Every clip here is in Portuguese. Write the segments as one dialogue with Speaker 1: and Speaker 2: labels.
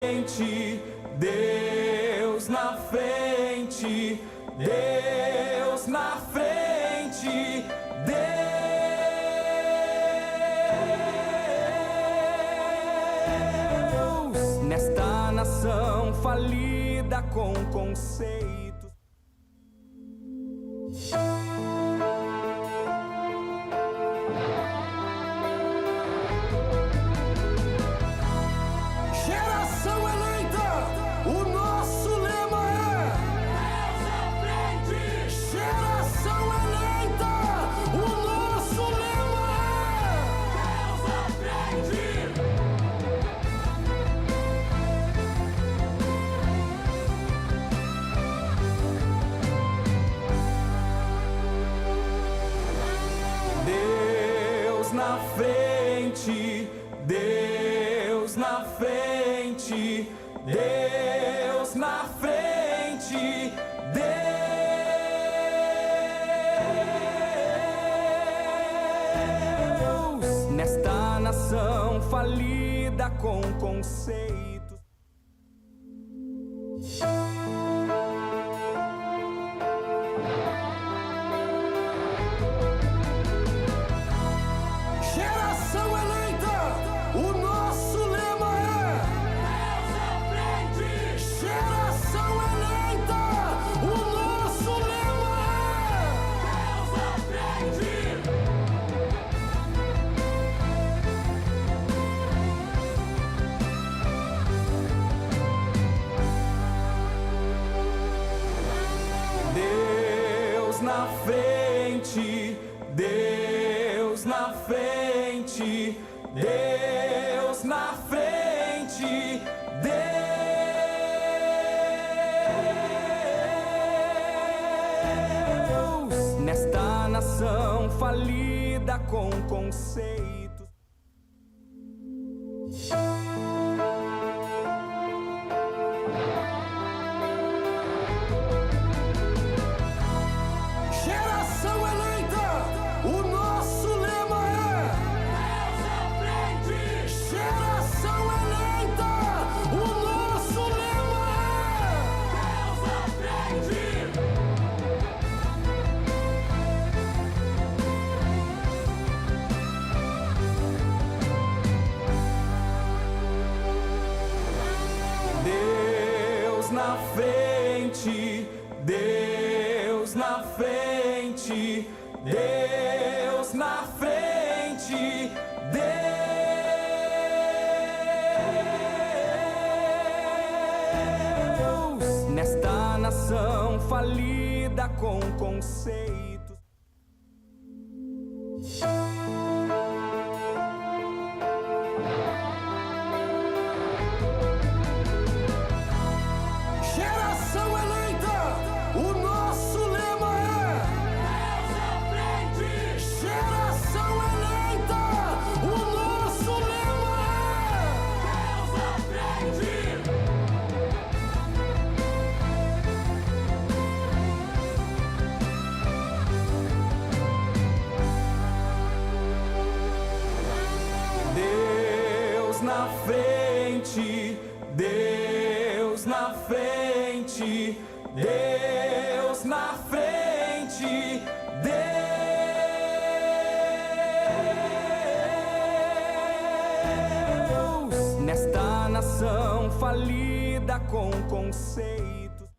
Speaker 1: Deus na frente, Deus na frente, Deus nesta nação falida com conceitos. Na frente, Deus na frente, Deus na frente, Deus nesta nação falida com conceitos. Na frente, Deus na frente, Deus na frente, Deus nesta nação falida com conceitos. Na frente, Deus na frente, Deus na frente, Deus nesta nação falida com conceitos. Na frente, Deus na frente, Deus na frente, Deus nesta nação falida com conceitos.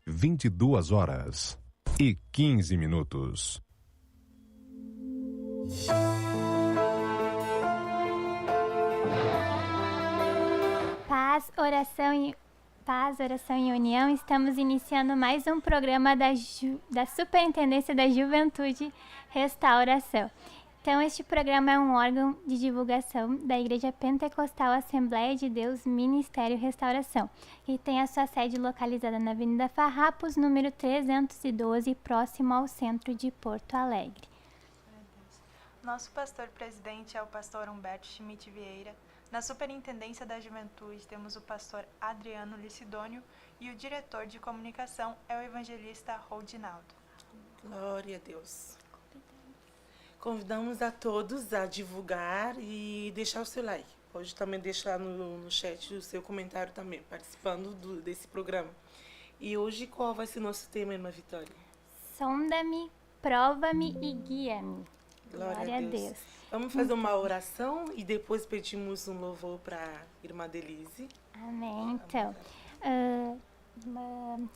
Speaker 2: 22h15.
Speaker 3: Paz, oração e união. Estamos iniciando mais um programa da Superintendência da Juventude Restauração. Então, este programa é um órgão de divulgação da Igreja Pentecostal Assembleia de Deus Ministério Restauração, que tem a sua sede localizada na Avenida Farrapos, número 312, próximo ao centro de Porto Alegre.
Speaker 4: Nosso pastor-presidente é o pastor Humberto Schmidt Vieira. Na Superintendência da Juventude temos o pastor Adriano Licidônio e o diretor de comunicação é o evangelista Rodinaldo.
Speaker 5: Glória a Deus. Convidamos a todos a divulgar e deixar o seu like. Pode também deixar no chat o seu comentário também, participando desse programa. E hoje qual vai ser o nosso tema, irmã Vitória?
Speaker 3: Sonda-me, prova-me e guia-me.
Speaker 5: Glória a Deus. Vamos fazer uma oração e depois pedimos um louvor para a irmã Denise.
Speaker 3: Amém. Então,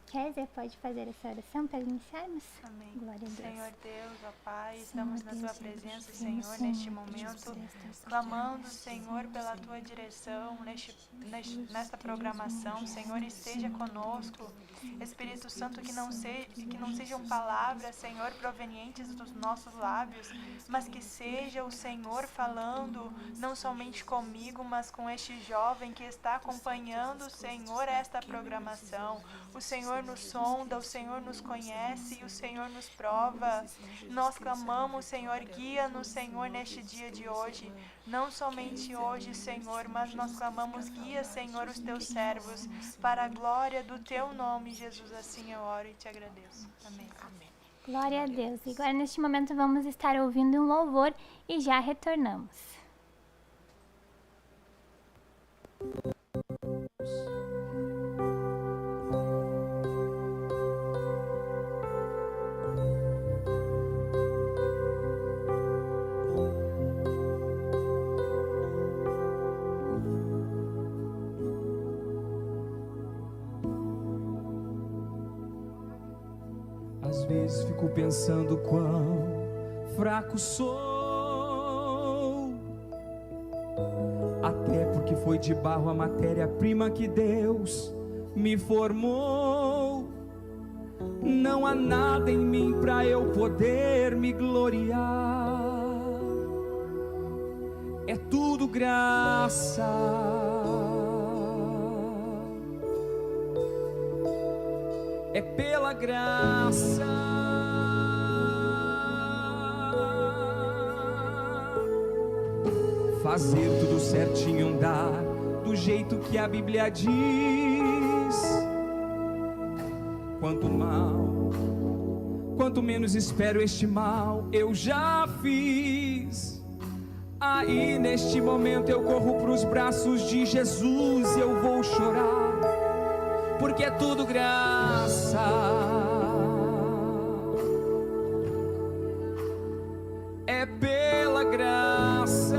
Speaker 3: Kézia, pode fazer essa oração para iniciarmos?
Speaker 4: Amém.
Speaker 3: Glória a Deus.
Speaker 4: Senhor Deus, ó Pai, estamos na Tua presença, Senhor, neste momento, clamando, Senhor, pela Tua direção, nesta programação. Senhor, esteja conosco. Espírito Santo, que não sejam palavras, Senhor, provenientes dos nossos lábios, mas que seja o Senhor falando, não somente comigo, mas com este jovem que está acompanhando, Senhor, esta programação. O Senhor nos sonda, o Senhor nos conhece e o Senhor nos prova. Nós clamamos, Senhor, guia-nos, Senhor, neste dia de hoje. Não somente hoje, Senhor, mas nós clamamos, guia, Senhor, os Teus servos, para a glória do Teu nome, Jesus. Assim eu oro e Te agradeço. Amém.
Speaker 5: Amém.
Speaker 3: Glória a Deus. E agora, neste momento, vamos estar ouvindo um louvor e já retornamos.
Speaker 1: Às vezes fico pensando quão fraco sou, até porque foi de barro a matéria-prima que Deus me formou. Não há nada em mim pra eu poder me gloriar, é tudo graça. É pela graça. Fazer tudo certinho, andar do jeito que a Bíblia diz. Quanto menos espero, este mal eu já fiz. Aí neste momento eu corro pros braços de Jesus, eu vou chorar, porque é tudo graça. É pela graça.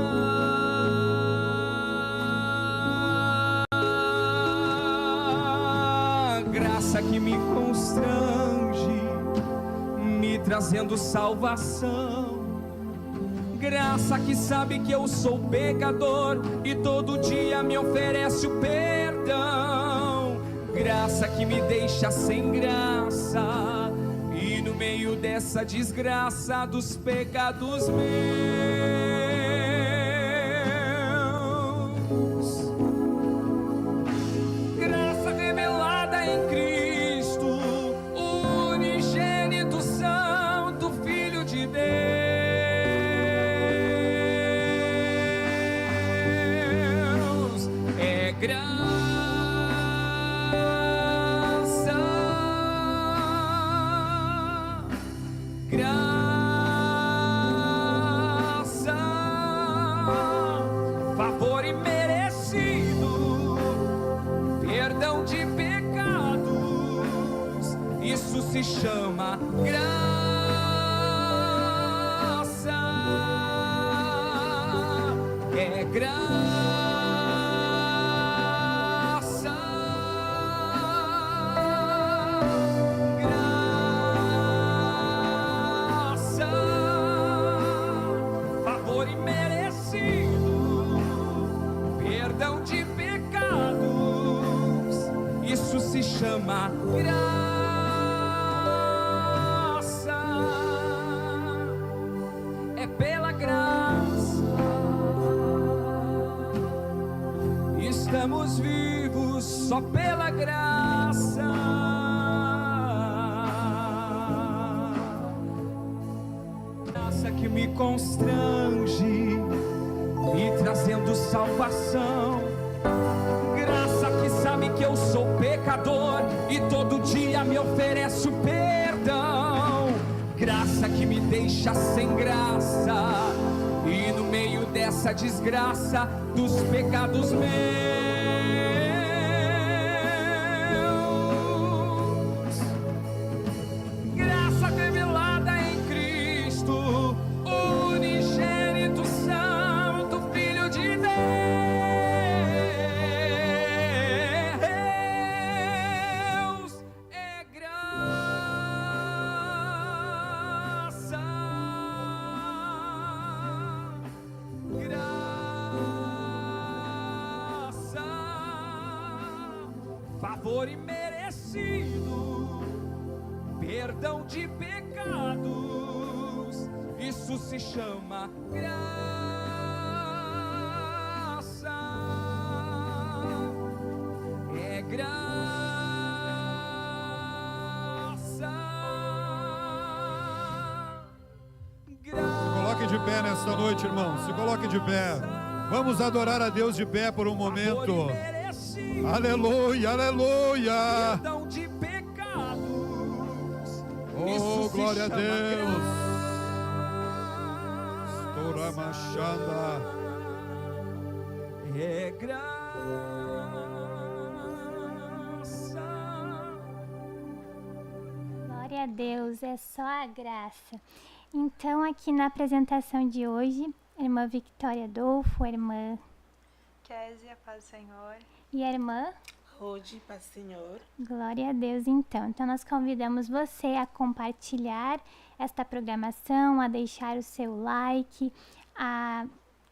Speaker 1: Graça que me constrange, me trazendo salvação. Graça que sabe que eu sou pecador e todo dia me oferece o perdão. Graça que me deixa sem graça, e no meio dessa desgraça dos pecados meus, graça revelada em Cristo, o unigênito Santo Filho de Deus. É graça. Favor imerecido, perdão de pecados, isso se chama graça. É graça. Isso se chama graça. É pela graça. Estamos vivos só pela graça. Graça que me constrange, me trazendo salvação. Graça que sabe que eu sou pecador e todo dia me oferece o perdão. Graça que me deixa sem graça, e no meio dessa desgraça dos pecados meus. Graça revelada em Cristo, unigênito Santo, Filho de Deus. É graça, graça, favor imerecido, perdão de pecados, isso se chama graça. É graça,
Speaker 2: Se coloque de pé nesta noite, irmão. Se coloque de pé. Vamos adorar a Deus de pé por um momento. Aleluia, aleluia.
Speaker 1: Perdão de pecados.
Speaker 2: Oh,
Speaker 1: Isso se
Speaker 2: glória a
Speaker 1: chama
Speaker 2: Deus.
Speaker 1: graça.
Speaker 2: Toramachanda.
Speaker 1: É graça.
Speaker 3: Glória a Deus, é só a graça. Então, aqui na apresentação de hoje, a irmã Victoria Adolfo, a irmã
Speaker 4: Kézia, paz do Senhor.
Speaker 3: e a irmã
Speaker 5: Rode, Paz do Senhor.
Speaker 3: Glória a Deus, então. Então, nós convidamos você a compartilhar esta programação, a deixar o seu like, a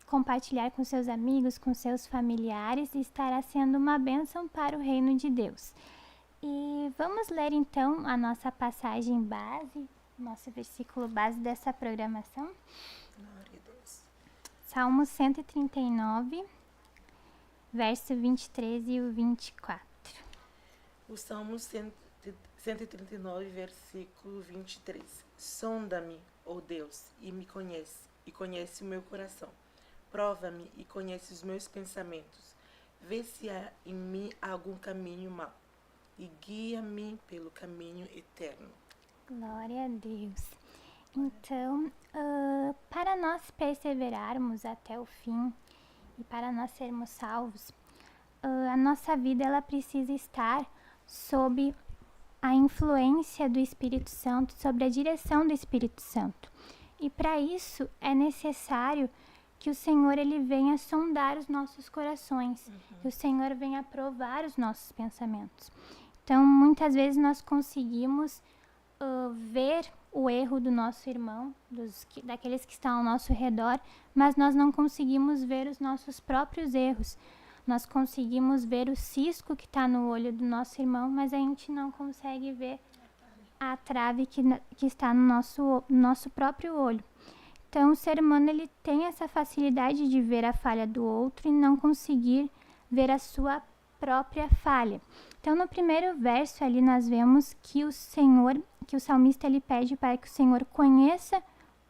Speaker 3: compartilhar com seus amigos, com seus familiares, e estará sendo uma bênção para o reino de Deus. E vamos ler, então, a nossa passagem base, nosso versículo base dessa programação.
Speaker 5: Glória a Deus.
Speaker 3: Salmo 139, verso 23 e o 24.
Speaker 5: O Salmo 139, versículo 23. Sonda-me, ó Deus, e me conhece o meu coração. Prova-me e conhece os meus pensamentos. Vê se há em mim algum caminho mau, e guia-me pelo caminho eterno.
Speaker 3: Glória a Deus. Então, para nós perseverarmos até o fim e para nós sermos salvos, a nossa vida ela precisa estar sob a influência do Espírito Santo, sobre a direção do Espírito Santo. E para isso é necessário que o Senhor ele venha sondar os nossos corações, que o Senhor venha provar os nossos pensamentos. Então, muitas vezes nós conseguimos ver o erro do nosso irmão, daqueles que estão ao nosso redor, mas nós não conseguimos ver os nossos próprios erros. Nós conseguimos ver o cisco que está no olho do nosso irmão, mas a gente não consegue ver a trave que está no nosso próprio olho. Então, o ser humano ele tem essa facilidade de ver a falha do outro e não conseguir ver a sua própria falha. Então, no primeiro verso ali nós vemos que o salmista ele pede para que o Senhor conheça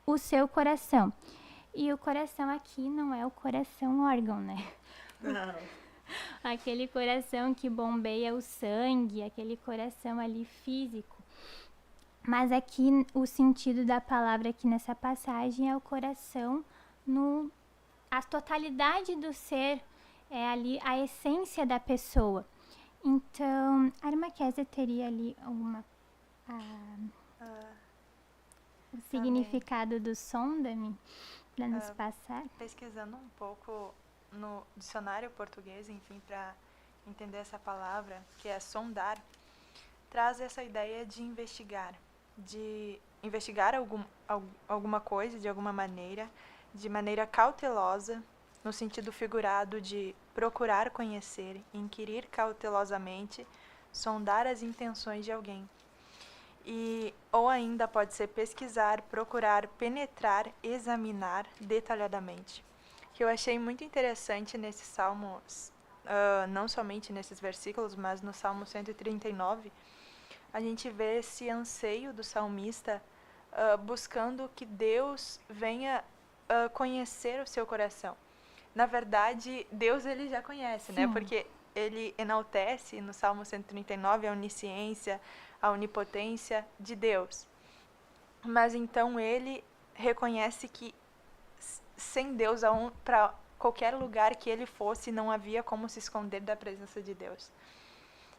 Speaker 3: o seu coração. E o coração aqui não é o coração órgão, né?
Speaker 5: Não.
Speaker 3: Aquele coração que bombeia o sangue, aquele coração ali físico. Mas aqui o sentido da palavra aqui nessa passagem é o coração a totalidade do ser, é ali a essência da pessoa. Então, a irmã Kézia teria ali o significado do sonda-me para nos passar?
Speaker 4: Pesquisando um pouco no dicionário português, enfim, para entender essa palavra, que é sondar, traz essa ideia de investigar alguma coisa de alguma maneira, de maneira cautelosa, no sentido figurado de procurar conhecer, inquirir cautelosamente, sondar as intenções de alguém. Ou ainda pode ser pesquisar, procurar, penetrar, examinar detalhadamente. Que eu achei muito interessante nesses salmos, não somente nesses versículos, mas no Salmo 139, a gente vê esse anseio do salmista buscando que Deus venha conhecer o seu coração. Na verdade, Deus ele já conhece, né? Porque ele enaltece no Salmo 139 a onisciência, a onipotência de Deus. Mas então ele reconhece que sem Deus, para qualquer lugar que ele fosse, não havia como se esconder da presença de Deus.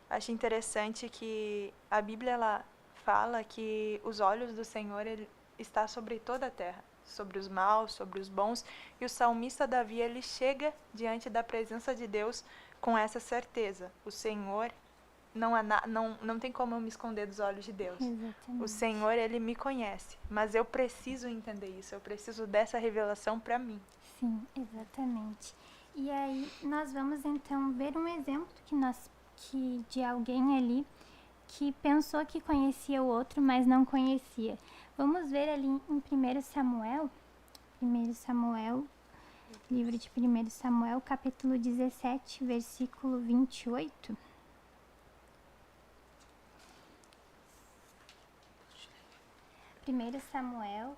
Speaker 4: Acho interessante que a Bíblia ela fala que os olhos do Senhor ele está sobre toda a terra, sobre os maus, sobre os bons, e o salmista Davi ele chega diante da presença de Deus com essa certeza: o Senhor não tem como eu me esconder dos olhos de Deus.
Speaker 3: Exatamente.
Speaker 4: O Senhor ele me conhece, mas eu preciso entender isso, eu preciso dessa revelação para mim.
Speaker 3: Sim, exatamente. E aí nós vamos então ver um exemplo de alguém ali que pensou que conhecia o outro, mas não conhecia. Vamos ver ali em 1 Samuel, livro de 1 Samuel, capítulo 17, versículo 28. Samuel,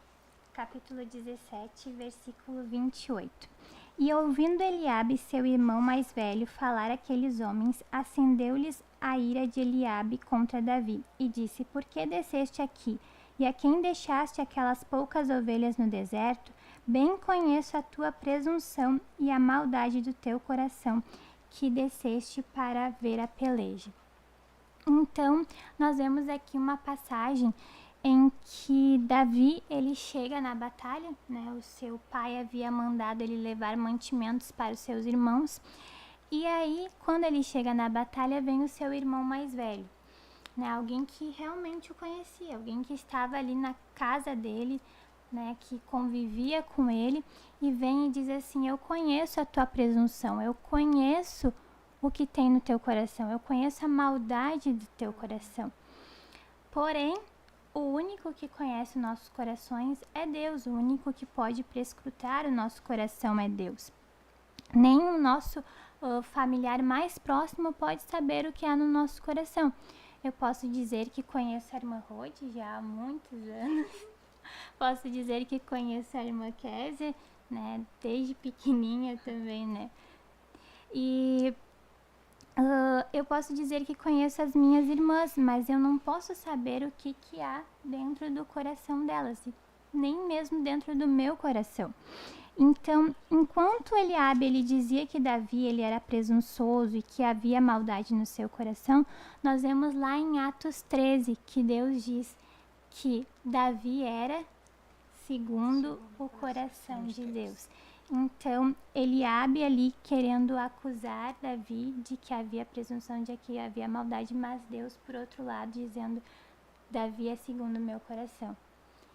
Speaker 3: capítulo 17, versículo 28. E ouvindo Eliabe, seu irmão mais velho, falar aqueles homens, acendeu-lhes a ira de Eliabe contra Davi, e disse: Por que desceste aqui? E a quem deixaste aquelas poucas ovelhas no deserto? Bem conheço a tua presunção e a maldade do teu coração, que desceste para ver a peleja. Então, nós vemos aqui uma passagem em que Davi, ele chega na batalha, né? O seu pai havia mandado ele levar mantimentos para os seus irmãos. E aí, quando ele chega na batalha, vem o seu irmão mais velho, né? Alguém que realmente o conhecia, alguém que estava ali na casa dele, né? Que convivia com ele, e vem e diz assim: eu conheço a tua presunção, eu conheço o que tem no teu coração, eu conheço a maldade do teu coração. Porém, o único que conhece os nossos corações é Deus, o único que pode prescrutar o nosso coração é Deus. Nem o nosso familiar mais próximo pode saber o que há no nosso coração. Eu posso dizer que conheço a irmã Rode já há muitos anos. Posso dizer que conheço a irmã Kézia, né, desde pequenininha também, né. E eu posso dizer que conheço as minhas irmãs, mas eu não posso saber o que há dentro do coração delas, nem mesmo dentro do meu coração. Então, enquanto Eliabe ele dizia que Davi ele era presunçoso e que havia maldade no seu coração, nós vemos lá em Atos 13 que Deus diz que Davi era segundo o coração de Deus. Então, Eliabe ali querendo acusar Davi de que havia presunção, de que havia maldade, mas Deus, por outro lado, dizendo: Davi é segundo o meu coração.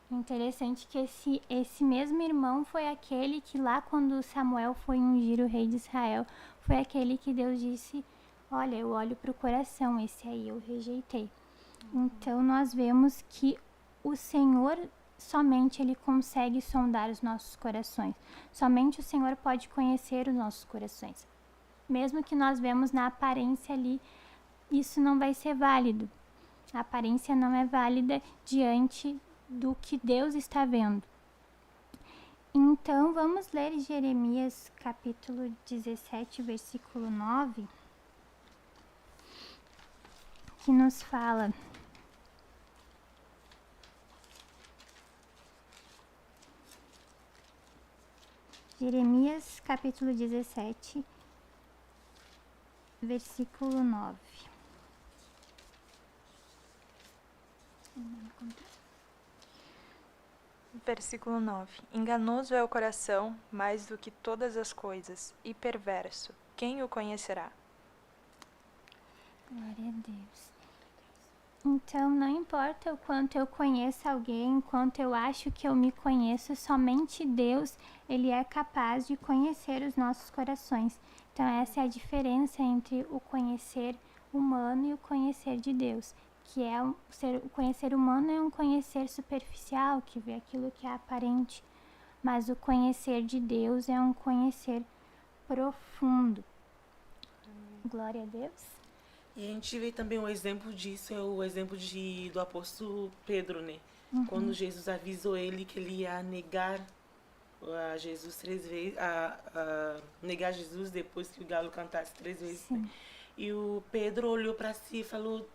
Speaker 3: Interessante que esse mesmo irmão foi aquele que lá quando Samuel foi ungir o rei de Israel, foi aquele que Deus disse: olha, eu olho para o coração, esse aí eu rejeitei. Então, nós vemos que o Senhor somente ele consegue sondar os nossos corações. Somente o Senhor pode conhecer os nossos corações. Mesmo que nós vemos na aparência ali, isso não vai ser válido. A aparência não é válida diante do que Deus está vendo. Então, vamos ler Jeremias capítulo 17, versículo 9, que nos fala: Jeremias capítulo 17, versículo 9.
Speaker 4: Versículo 9. Enganoso é o coração mais do que todas as coisas, e perverso. Quem o conhecerá?
Speaker 3: Glória a Deus. Então, não importa o quanto eu conheço alguém, quanto eu acho que eu me conheço, somente Deus, ele é capaz de conhecer os nossos corações. Então, essa é a diferença entre o conhecer humano e o conhecer de Deus, que é o conhecer humano é um conhecer superficial, que vê aquilo que é aparente, mas o conhecer de Deus é um conhecer profundo. Glória a Deus.
Speaker 5: E a gente vê também um exemplo disso, é o exemplo do apóstolo Pedro, né? Quando Jesus avisou ele que ele ia negar a Jesus 3 vezes, negar Jesus depois que o galo cantasse 3 vezes. Né? E o Pedro olhou para si e falou,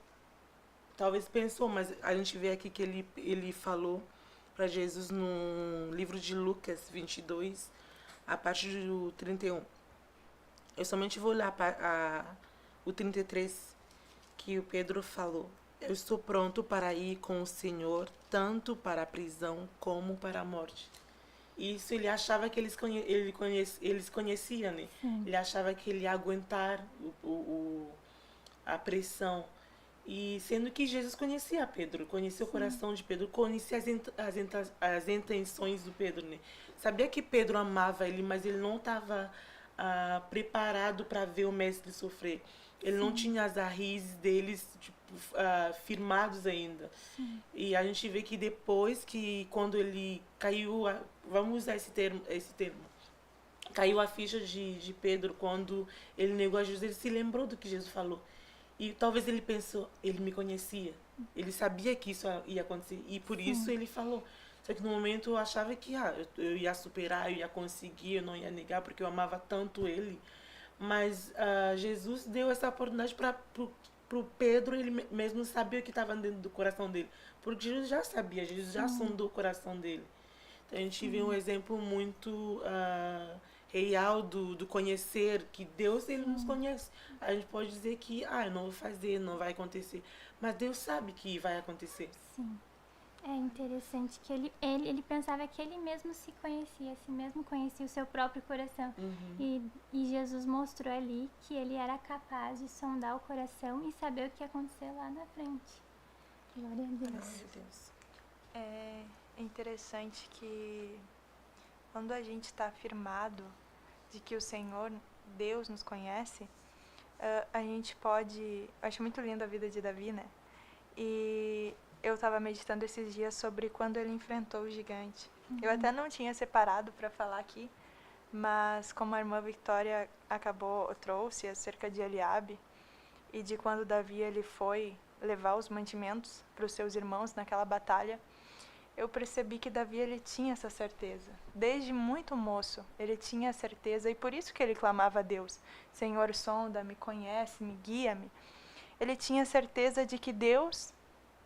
Speaker 5: talvez pensou, mas a gente vê aqui que ele falou para Jesus no livro de Lucas 22, a partir do 31. Eu somente vou ler o 33, que o Pedro falou. Eu estou pronto para ir com o Senhor, tanto para a prisão como para a morte. Isso ele achava que eles conheciam, né? Ele achava que ele ia aguentar a pressão. E sendo que Jesus conhecia Pedro, conhecia o coração de Pedro, conhecia as intenções do Pedro, né? Sabia que Pedro amava ele, mas ele não estava preparado para ver o mestre sofrer. Ele não tinha as raízes deles firmados ainda. E a gente vê que depois quando ele caiu, vamos usar esse termo, caiu a ficha de Pedro quando ele negou a Jesus, ele se lembrou do que Jesus falou. E talvez ele pensou, ele me conhecia, ele sabia que isso ia acontecer e por isso ele falou. Só que no momento eu achava que eu ia superar, eu ia conseguir, eu não ia negar porque eu amava tanto ele. Mas Jesus deu essa oportunidade para o Pedro, ele mesmo sabia o que estava dentro do coração dele. Porque Jesus já sabia, Jesus já sondou o coração dele. Então a gente vê um exemplo muito real do conhecer, que Deus ele nos conhece. A gente pode dizer que eu não vou fazer, não vai acontecer. Mas Deus sabe que vai acontecer.
Speaker 3: Sim. É interessante que ele pensava que ele mesmo se conhecia, si mesmo conhecia o seu próprio coração. E Jesus mostrou ali que ele era capaz de sondar o coração e saber o que ia acontecer lá na frente. Glória a Deus.
Speaker 5: Glória a Deus.
Speaker 4: É interessante que quando a gente está afirmado de que o Senhor, Deus, nos conhece, a gente pode... Acho muito linda a vida de Davi, né? E eu estava meditando esses dias sobre quando ele enfrentou o gigante. Eu até não tinha separado para falar aqui, mas como a irmã Victoria trouxe acerca de Eliabe e de quando Davi ele foi levar os mantimentos para os seus irmãos naquela batalha, eu percebi que Davi ele tinha essa certeza. Desde muito moço, ele tinha a certeza e por isso que ele clamava a Deus. Senhor, sonda-me, conhece-me, guia-me. Ele tinha certeza de que Deus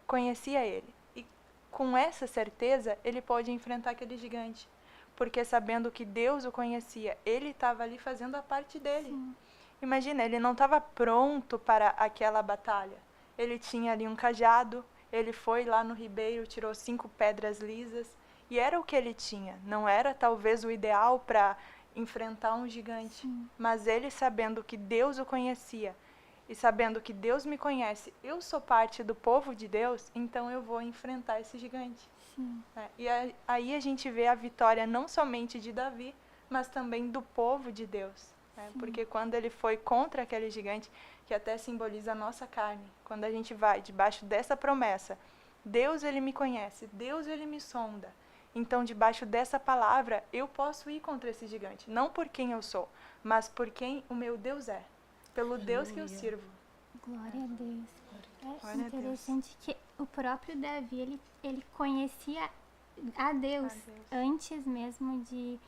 Speaker 4: conhecia ele. E com essa certeza, ele pôde enfrentar aquele gigante. Porque sabendo que Deus o conhecia, ele estava ali fazendo a parte dele. Sim. Imagina, ele não estava pronto para aquela batalha. Ele tinha ali um cajado, ele foi lá no ribeiro, tirou 5 pedras lisas, e era o que ele tinha. Não era talvez o ideal para enfrentar um gigante. Sim. Mas ele sabendo que Deus o conhecia, e sabendo que Deus me conhece, eu sou parte do povo de Deus, então eu vou enfrentar esse gigante. E aí a gente vê a vitória não somente de Davi, mas também do povo de Deus. Porque quando ele foi contra aquele gigante, que até simboliza a nossa carne, quando a gente vai debaixo dessa promessa, Deus ele me conhece, Deus ele me sonda. Então debaixo dessa palavra eu posso ir contra esse gigante, não por quem eu sou, mas por quem o meu Deus é. Pelo Deus que eu sirvo.
Speaker 3: Glória a Deus. É interessante que o próprio Davi, ele conhecia a Deus antes mesmo de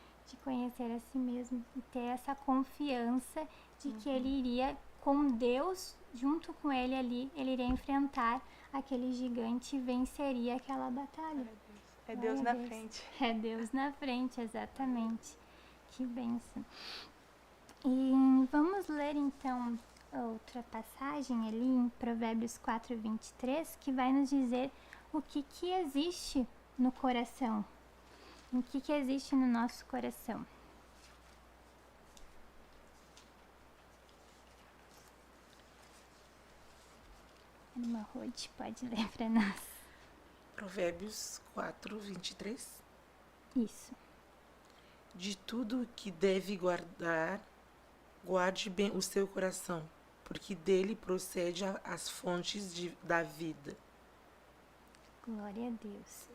Speaker 3: conhecer a si mesmo. E ter essa confiança de que ele iria, com Deus, junto com ele ali, ele iria enfrentar aquele gigante e venceria aquela batalha.
Speaker 4: É Deus na frente.
Speaker 3: É Deus na frente, exatamente. Que bênção. E vamos ler então outra passagem ali em Provérbios 4:23, que vai nos dizer o que existe no coração, o que existe no nosso coração. Irmã Ruth, pode ler para nós.
Speaker 5: Provérbios 4:23.
Speaker 3: Isso.
Speaker 5: De tudo o que deve guardar, guarde bem o seu coração, porque dele procede as fontes da vida.
Speaker 3: Glória a Deus.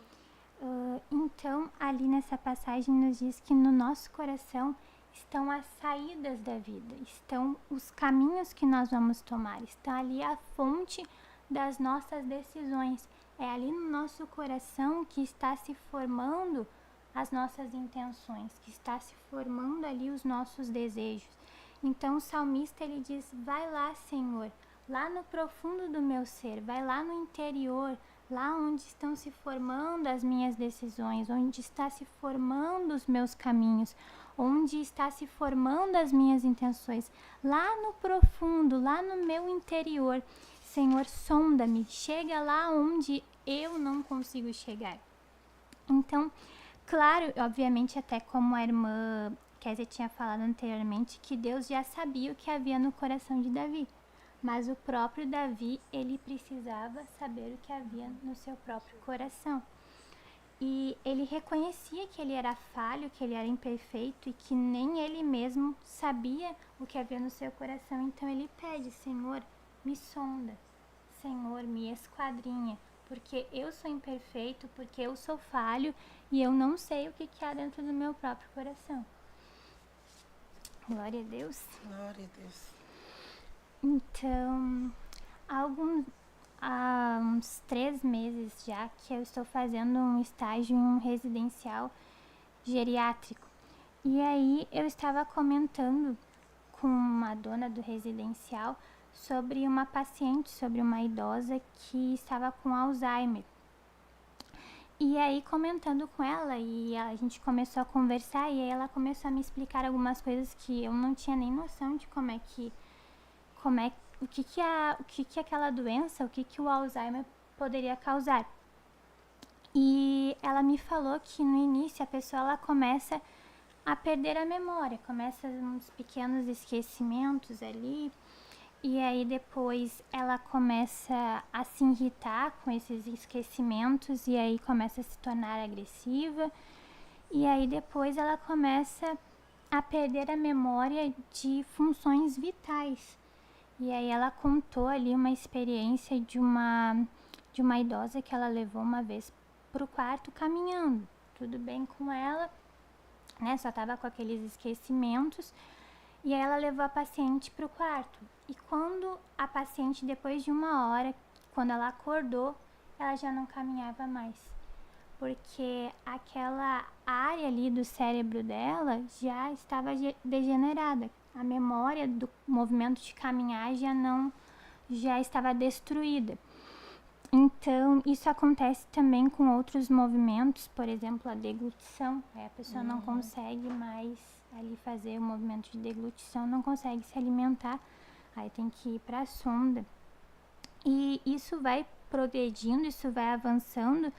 Speaker 3: Então, ali nessa passagem nos diz que no nosso coração estão as saídas da vida, estão os caminhos que nós vamos tomar, está ali a fonte das nossas decisões. É ali no nosso coração que está se formando as nossas intenções, que está se formando ali os nossos desejos. Então o salmista ele diz, vai lá, Senhor, lá no profundo do meu ser, vai lá no interior, lá onde estão se formando as minhas decisões, onde está se formando os meus caminhos, onde está se formando as minhas intenções, lá no profundo, lá no meu interior. Senhor, sonda-me, chega lá onde eu não consigo chegar. Então, claro, obviamente, até como a irmã Kézia tinha falado anteriormente, que Deus já sabia o que havia no coração de Davi. Mas o próprio Davi, ele precisava saber o que havia no seu próprio coração. E ele reconhecia que ele era falho, que ele era imperfeito e que nem ele mesmo sabia o que havia no seu coração. Então ele pede: Senhor, me sonda, Senhor, me esquadrinha, porque eu sou imperfeito, porque eu sou falho e eu não sei o que há dentro do meu próprio coração. Glória a Deus.
Speaker 5: Glória a Deus.
Speaker 3: Então, há uns 3 meses já que eu estou fazendo um estágio em um residencial geriátrico. E aí eu estava comentando com uma dona do residencial sobre uma paciente, sobre uma idosa que estava com Alzheimer. E aí, comentando com ela, e a gente começou a conversar, e aí ela começou a me explicar algumas coisas que eu não tinha nem noção de o que aquela doença, o que o Alzheimer poderia causar. E ela me falou que no início a pessoa ela começa a perder a memória, começa uns pequenos esquecimentos ali, e aí depois ela começa a se irritar com esses esquecimentos, e aí começa a se tornar agressiva, e aí depois ela começa a perder a memória de funções vitais. E aí ela contou ali uma experiência de uma idosa que ela levou uma vez pro quarto caminhando. Tudo bem com ela, né? Só tava com aqueles esquecimentos. E aí ela levou a paciente pro quarto. E quando a paciente, depois de 1 hora, quando ela acordou, ela já não caminhava mais. Porque aquela área ali do cérebro dela já estava degenerada. A memória do movimento de caminhar já estava destruída. Então, isso acontece também com outros movimentos, por exemplo, a deglutição. A pessoa não consegue mais ali fazer o movimento de deglutição, não consegue se alimentar, aí tem que ir para a sonda. E isso vai progredindo, isso vai avançando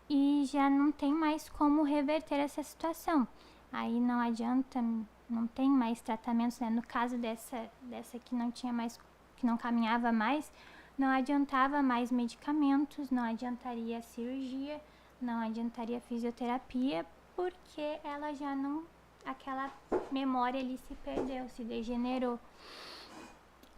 Speaker 3: e já não tem mais como reverter essa situação. Aí não adianta, não tem mais tratamentos, né? No caso dessa que não tinha mais, que não caminhava mais, não adiantava mais medicamentos, não adiantaria cirurgia, não adiantaria fisioterapia, porque ela já não, aquela memória ali se perdeu, se degenerou.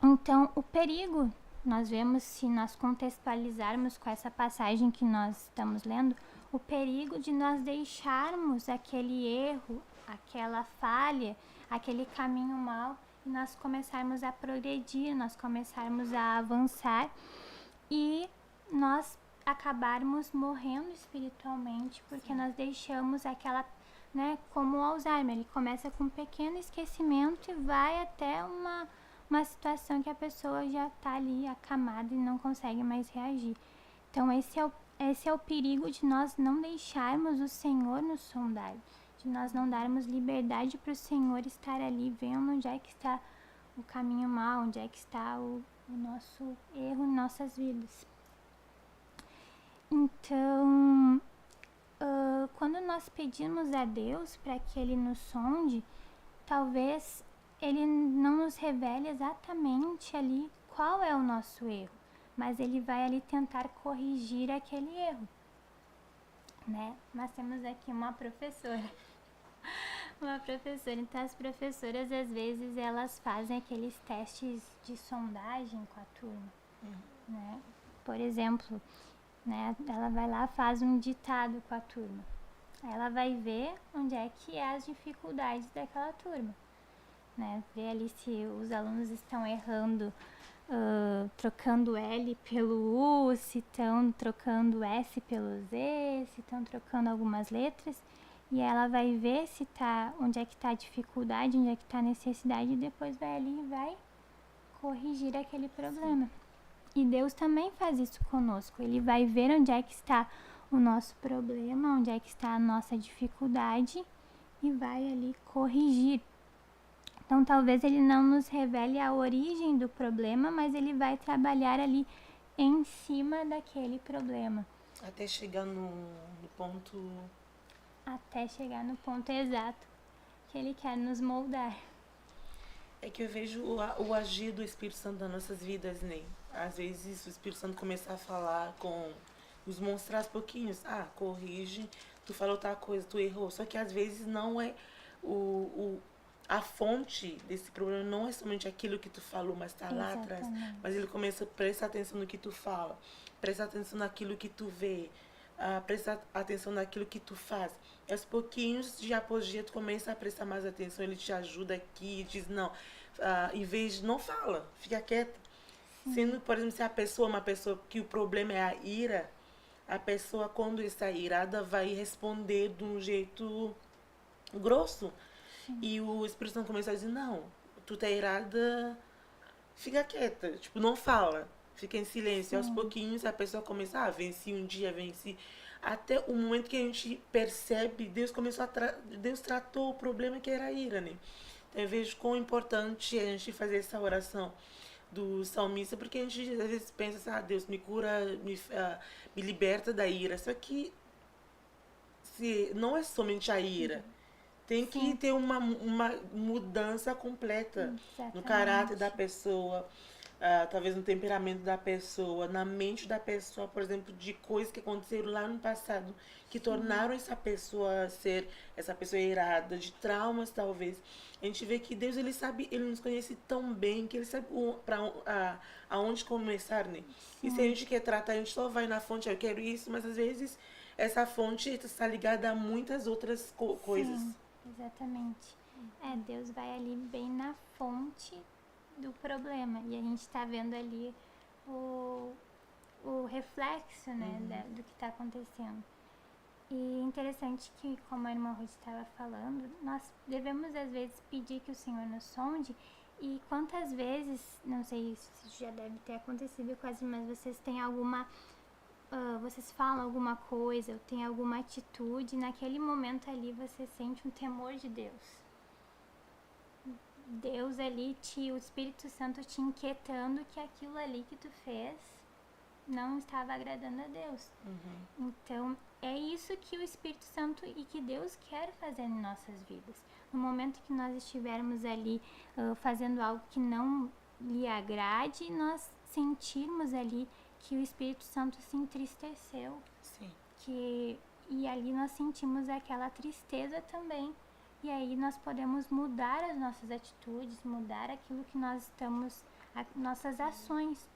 Speaker 3: Então, o perigo, nós vemos, se nós contextualizarmos com essa passagem que nós estamos lendo, o perigo de nós deixarmos aquele erro, aquela falha, aquele caminho mau, e nós começarmos a progredir, nós começarmos a avançar e nós acabarmos morrendo espiritualmente, porque nós deixamos aquela, né, como o Alzheimer, ele começa com um pequeno esquecimento e vai até uma situação que a pessoa já está ali acamada e não consegue mais reagir. Então esse é o perigo de nós não deixarmos o Senhor nos sondar, de nós não darmos liberdade para o Senhor estar ali vendo onde é que está o caminho mau, onde é que está o nosso erro em nossas vidas. Então, quando nós pedimos a Deus para que Ele nos sonde, talvez Ele não nos revele exatamente ali qual é o nosso erro, mas Ele vai ali tentar corrigir aquele erro, né? Nós temos aqui uma professora, então as professoras às vezes elas fazem aqueles testes de sondagem com a turma, né? Por exemplo, né, ela vai lá, faz um ditado com a turma, ela vai ver onde é que é as dificuldades daquela turma, né? Ver ali se os alunos estão errando, trocando L pelo U, se estão trocando S pelo Z, se estão trocando algumas letras, e ela vai ver se tá, onde é que está a dificuldade, onde é que está a necessidade, e depois vai ali e vai corrigir aquele problema. E Deus também faz isso conosco. Ele vai ver onde é que está o nosso problema, onde é que está a nossa dificuldade e vai ali corrigir. Então, talvez ele não nos revele a origem do problema, mas ele vai trabalhar ali em cima daquele problema.
Speaker 5: Até chegar no ponto...
Speaker 3: Até chegar no ponto exato que ele quer nos moldar.
Speaker 5: É que eu vejo o agir do Espírito Santo nas nossas vidas, né? Às vezes o Espírito Santo começa a falar nos mostrar aos pouquinhos. Ah, corrige, tu falou tal coisa, tu errou. Só que às vezes não é a fonte desse problema não é somente aquilo que tu falou, mas está lá atrás. Mas ele começa a prestar atenção no que tu fala, prestar atenção naquilo que tu vê, prestar atenção naquilo que tu faz. E aos pouquinhos, dia após dia, tu começa a prestar mais atenção, ele te ajuda aqui, diz não, em vez de não fala, fica quieta. Sendo, por exemplo, se a pessoa é uma pessoa que o problema é a ira, a pessoa quando está irada vai responder de um jeito grosso. E o Espírito Santo começa a dizer, não, tu tá irada, fica quieta, tipo, não fala, fica em silêncio. E aos pouquinhos a pessoa começa, venci um dia, venci. Até o momento que a gente percebe, Deus tratou o problema que era a ira, né? Então eu vejo quão importante é a gente fazer essa oração do salmista, porque a gente às vezes pensa assim, Deus me cura, me liberta da ira. Só que não é somente a ira. Tem que ter uma mudança completa no caráter da pessoa, talvez no temperamento da pessoa, na mente da pessoa, por exemplo, de coisas que aconteceram lá no passado, que tornaram essa pessoa ser essa pessoa irada, de traumas talvez. A gente vê que Deus, ele nos conhece tão bem, que ele sabe aonde começar, né? E se a gente quer tratar, a gente só vai na fonte, eu quero isso, mas às vezes essa fonte está ligada a muitas outras coisas.
Speaker 3: Exatamente. Deus vai ali bem na fonte do problema. E a gente está vendo ali o reflexo, né, do que está acontecendo. E interessante que, como a irmã Ruth estava falando, nós devemos às vezes pedir que o Senhor nos sonde. E quantas vezes, não sei se já deve ter acontecido com as irmãs, vocês têm vocês falam alguma coisa, ou tem alguma atitude, naquele momento ali você sente um temor de Deus. Deus ali, o Espírito Santo te inquietando que aquilo ali que tu fez não estava agradando a Deus. Então, é isso que o Espírito Santo e que Deus quer fazer em nossas vidas. No momento que nós estivermos ali fazendo algo que não lhe agrade, nós sentirmos ali que o Espírito Santo se entristeceu.
Speaker 5: Sim.
Speaker 3: E ali nós sentimos aquela tristeza também. E aí nós podemos mudar as nossas atitudes, mudar aquilo que nós estamos, nossas ações.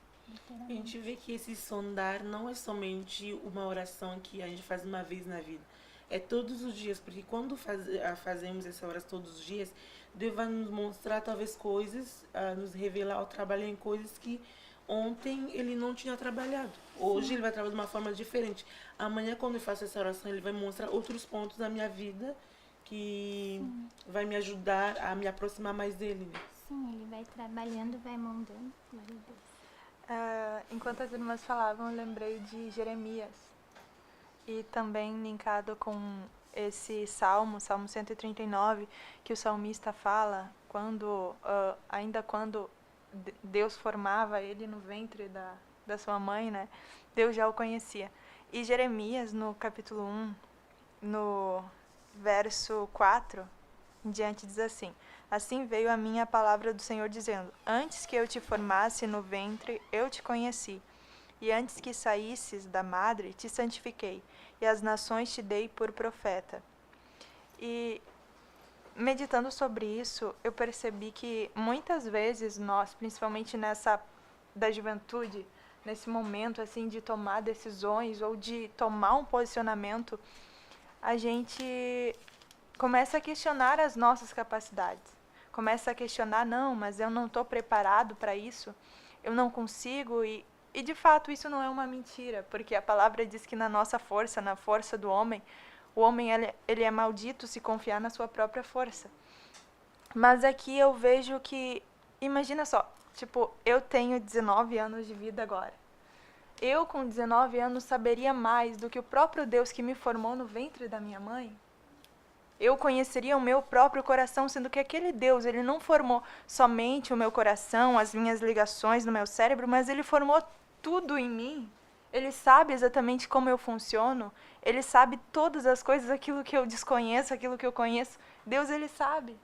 Speaker 5: A gente vê que esse sondar não é somente uma oração que a gente faz uma vez na vida. É todos os dias, porque quando fazemos essa oração todos os dias, Deus vai nos mostrar talvez coisas, nos revelar ou trabalhar em coisas que ontem ele não tinha trabalhado. Hoje ele vai trabalhar de uma forma diferente. Amanhã, quando eu faço essa oração, ele vai mostrar outros pontos da minha vida que vai me ajudar a me aproximar mais dele. Né?
Speaker 3: Sim, ele vai trabalhando, vai moldando. Glória a Deus.
Speaker 4: Enquanto as irmãs falavam, eu lembrei de Jeremias. E também linkado com esse Salmo 139, que o salmista fala, ainda quando Deus formava ele no ventre da sua mãe, né? Deus já o conhecia. E Jeremias, no capítulo 1, no verso 4, em diante, diz assim: Assim veio a mim a palavra do Senhor, dizendo: Antes que eu te formasse no ventre, eu te conheci. E antes que saísses da madre, te santifiquei. E as nações te dei por profeta. E meditando sobre isso, eu percebi que muitas vezes nós, principalmente da juventude, nesse momento assim de tomar decisões ou de tomar um posicionamento, a gente começa a questionar as nossas capacidades. Começa a questionar, não, mas eu não estou preparado para isso, eu não consigo. E de fato isso não é uma mentira, porque a palavra diz que na nossa força, na força do homem, o homem ele é maldito se confiar na sua própria força. Mas aqui eu vejo que, imagina só, Tipo, eu tenho 19 anos de vida agora. Eu, com 19 anos, saberia mais do que o próprio Deus que me formou no ventre da minha mãe? Eu conheceria o meu próprio coração, sendo que aquele Deus, ele não formou somente o meu coração, as minhas ligações no meu cérebro, mas ele formou tudo em mim. Ele sabe exatamente como eu funciono, ele sabe todas as coisas, aquilo que eu desconheço, aquilo que eu conheço. Deus, ele sabe.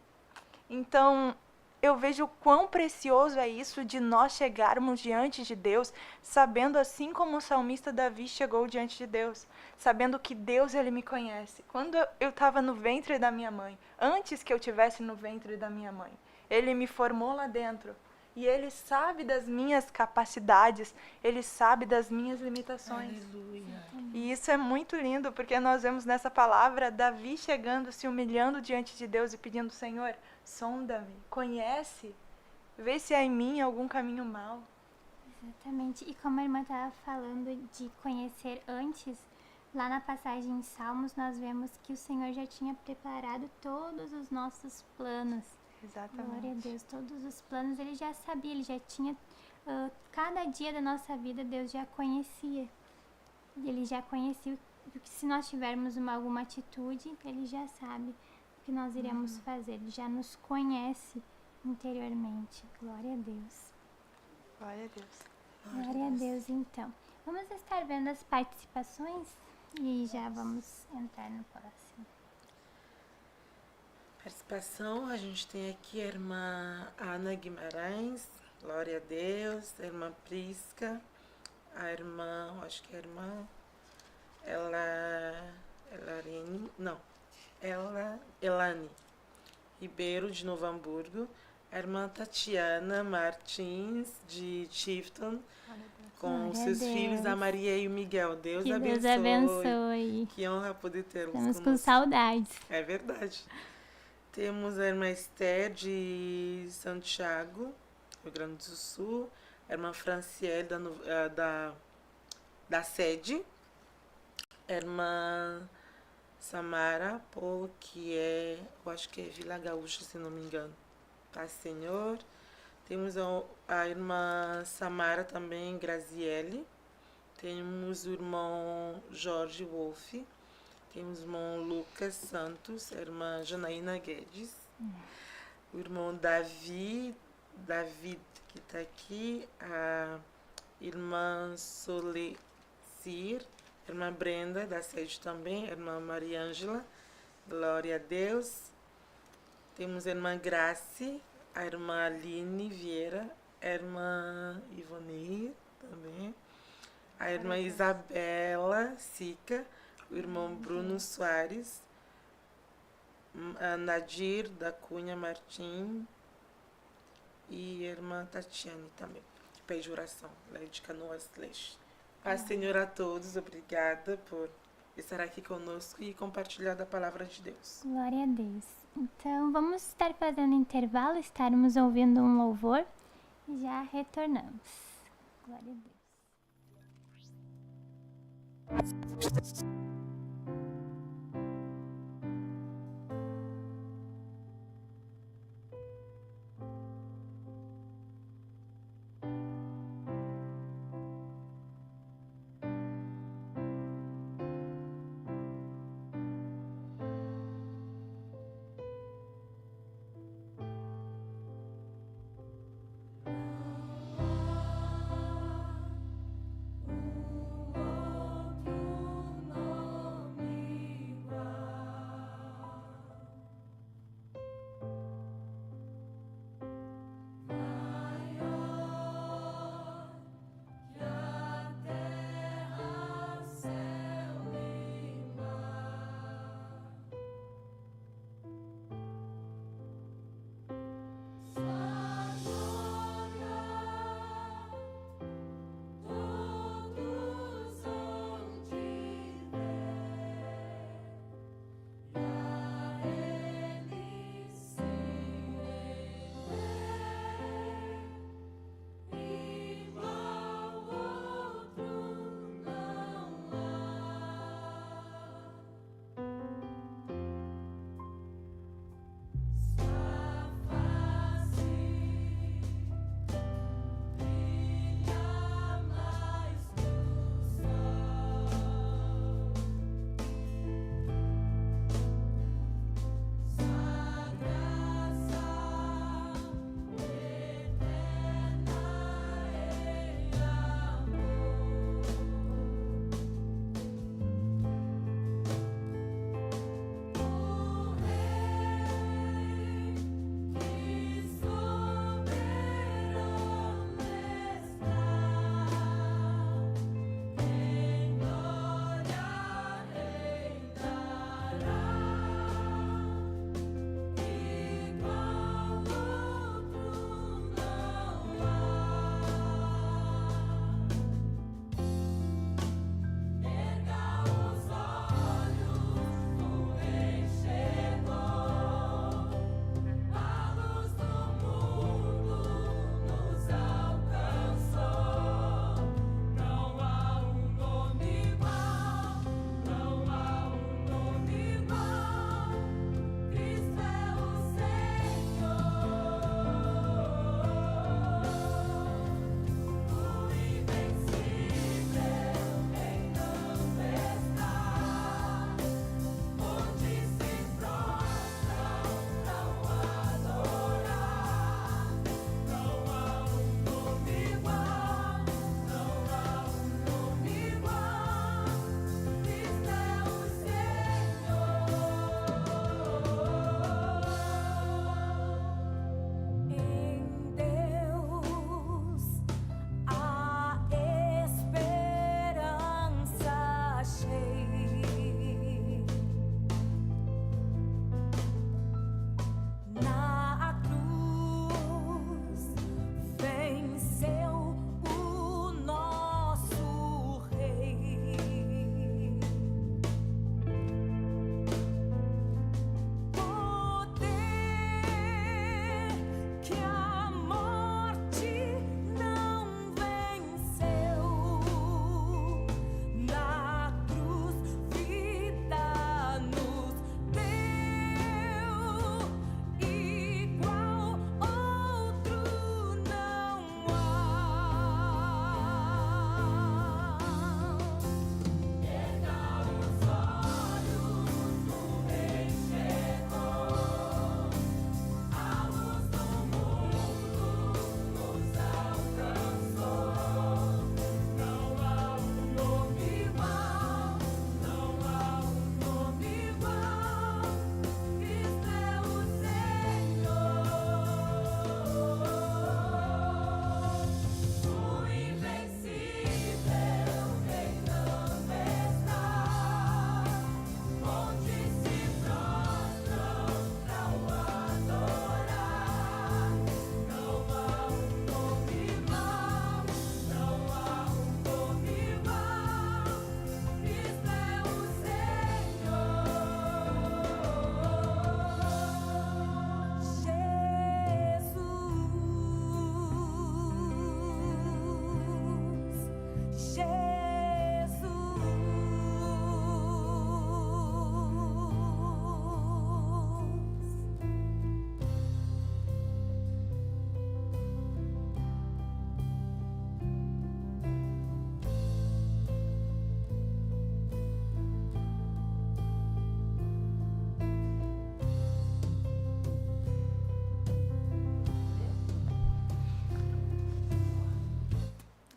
Speaker 4: Então, eu vejo o quão precioso é isso de nós chegarmos diante de Deus, sabendo assim como o salmista Davi chegou diante de Deus, sabendo que Deus, ele me conhece. Quando eu estava no ventre da minha mãe, antes que eu estivesse no ventre da minha mãe, ele me formou lá dentro. E ele sabe das minhas capacidades, ele sabe das minhas limitações.
Speaker 5: Aleluia.
Speaker 4: E isso é muito lindo, porque nós vemos nessa palavra Davi chegando, se humilhando diante de Deus e pedindo: Senhor, sonda-me, conhece, vê se há em mim algum caminho mau.
Speaker 3: Exatamente. E como a irmã estava falando de conhecer antes, lá na passagem em Salmos, nós vemos que o Senhor já tinha preparado todos os nossos planos.
Speaker 4: Exatamente.
Speaker 3: Glória a Deus, todos os planos ele já sabia, ele já tinha, cada dia da nossa vida Deus já conhecia. Ele já conhecia que se nós tivermos alguma atitude, ele já sabe o que nós iremos fazer, ele já nos conhece interiormente. Glória a Deus.
Speaker 4: Glória a Deus.
Speaker 3: Glória a Deus, então. Vamos estar vendo as participações e já vamos entrar no próximo.
Speaker 5: Participação, a gente tem aqui a irmã Ana Guimarães, glória a Deus, a irmã Prisca, a irmã, acho que é a irmã Elane Ribeiro, de Novo Hamburgo, a irmã Tatiana Martins, de Tifton, com
Speaker 3: Glória
Speaker 5: seus
Speaker 3: a Deus.
Speaker 5: filhos, a Maria e o Miguel. Deus
Speaker 3: Que
Speaker 5: abençoe.
Speaker 3: Deus abençoe.
Speaker 5: Que honra poder tê-los
Speaker 3: Estamos com
Speaker 5: conosco.
Speaker 3: saudades.
Speaker 5: É verdade. Temos a irmã Esther, de Santiago, Rio Grande do Sul, a irmã Franciele, da sede, a irmã Samara, que eu acho que é Vila Gaúcha, se não me engano. Paz, Senhor. Temos a irmã Samara também, Graziele. Temos o irmão Jorge Wolff. Temos o irmão Lucas Santos, a irmã Janaína Guedes. O irmão David, que está aqui. A irmã Solecir. A irmã Brenda, da sede também. A irmã Maria Ângela. Glória a Deus. Temos a irmã Grace, a irmã Aline Vieira, a irmã Ivone também, a irmã Isabela Sica, o irmão Bruno Soares, a Nadir da Cunha Martim e a irmã Tatiane também, que pede oração, lá de Canoas Leste. Paz, Senhor, a todos, obrigada por estar aqui conosco e compartilhar da palavra de Deus.
Speaker 3: Glória a Deus. Então, vamos estar fazendo intervalo, estarmos ouvindo um louvor e já retornamos. Glória a Deus.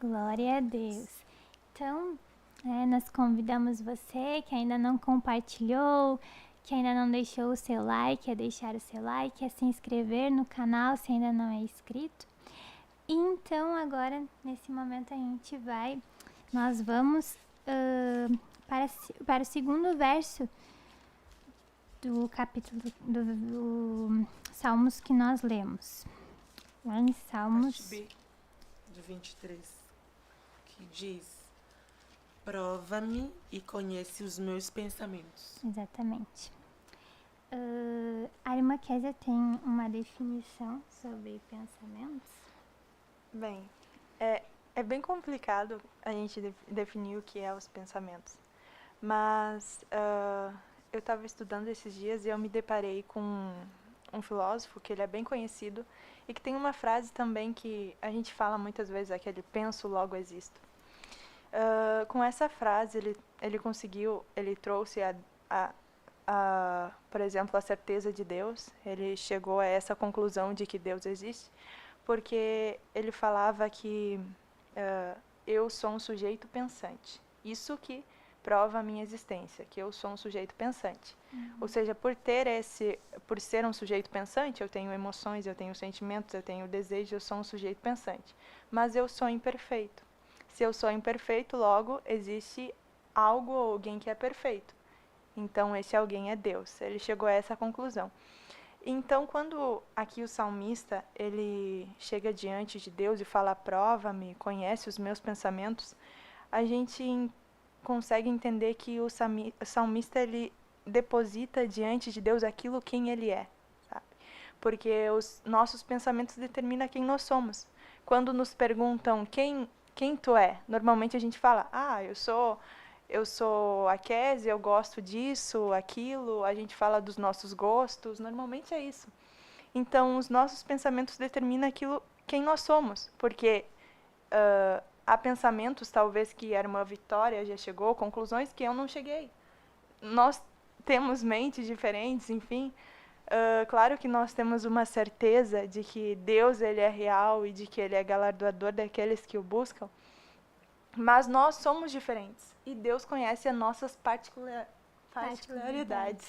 Speaker 3: Glória a Deus. Então, nós convidamos você que ainda não compartilhou, que ainda não deixou o seu like, a deixar o seu like, a se inscrever no canal se ainda não é inscrito. Então, agora, nesse momento, nós vamos para o segundo verso do capítulo do Salmos que nós lemos. Lá em Salmos...
Speaker 5: Parte B, do 23, que diz: prova-me e conhece os meus pensamentos.
Speaker 3: Exatamente. A irmã Kézia tem uma definição sobre pensamentos?
Speaker 4: Bem, é bem complicado a gente definir o que é os pensamentos, mas eu estava estudando esses dias e eu me deparei com um filósofo que ele é bem conhecido e que tem uma frase também que a gente fala muitas vezes, aquele penso, logo existo. Com essa frase, ele trouxe por exemplo, a certeza de Deus. Ele chegou a essa conclusão de que Deus existe, porque ele falava que eu sou um sujeito pensante. Isso que prova a minha existência, que eu sou um sujeito pensante. Ou seja, por ser um sujeito pensante, eu tenho emoções, eu tenho sentimentos, eu tenho desejos, eu sou um sujeito pensante. Mas eu sou imperfeito. Se eu sou imperfeito, logo existe algo ou alguém que é perfeito. Então, esse alguém é Deus. Ele chegou a essa conclusão. Então, quando aqui o salmista, ele chega diante de Deus e fala, prova-me, conhece os meus pensamentos, a gente consegue entender que o salmista, ele deposita diante de Deus aquilo quem ele é, sabe? Porque os nossos pensamentos determinam quem nós somos. Quando nos perguntam quem tu é, normalmente a gente fala, eu sou a Kézia, eu gosto disso, aquilo, a gente fala dos nossos gostos, normalmente é isso. Então, os nossos pensamentos determinam quem nós somos, porque há pensamentos, talvez, que a irmã Vitória já chegou, conclusões que eu não cheguei. Nós temos mentes diferentes, enfim. Claro que nós temos uma certeza de que Deus ele é real e de que Ele é galardoador daqueles que o buscam, mas nós somos diferentes e Deus conhece as nossas particularidades.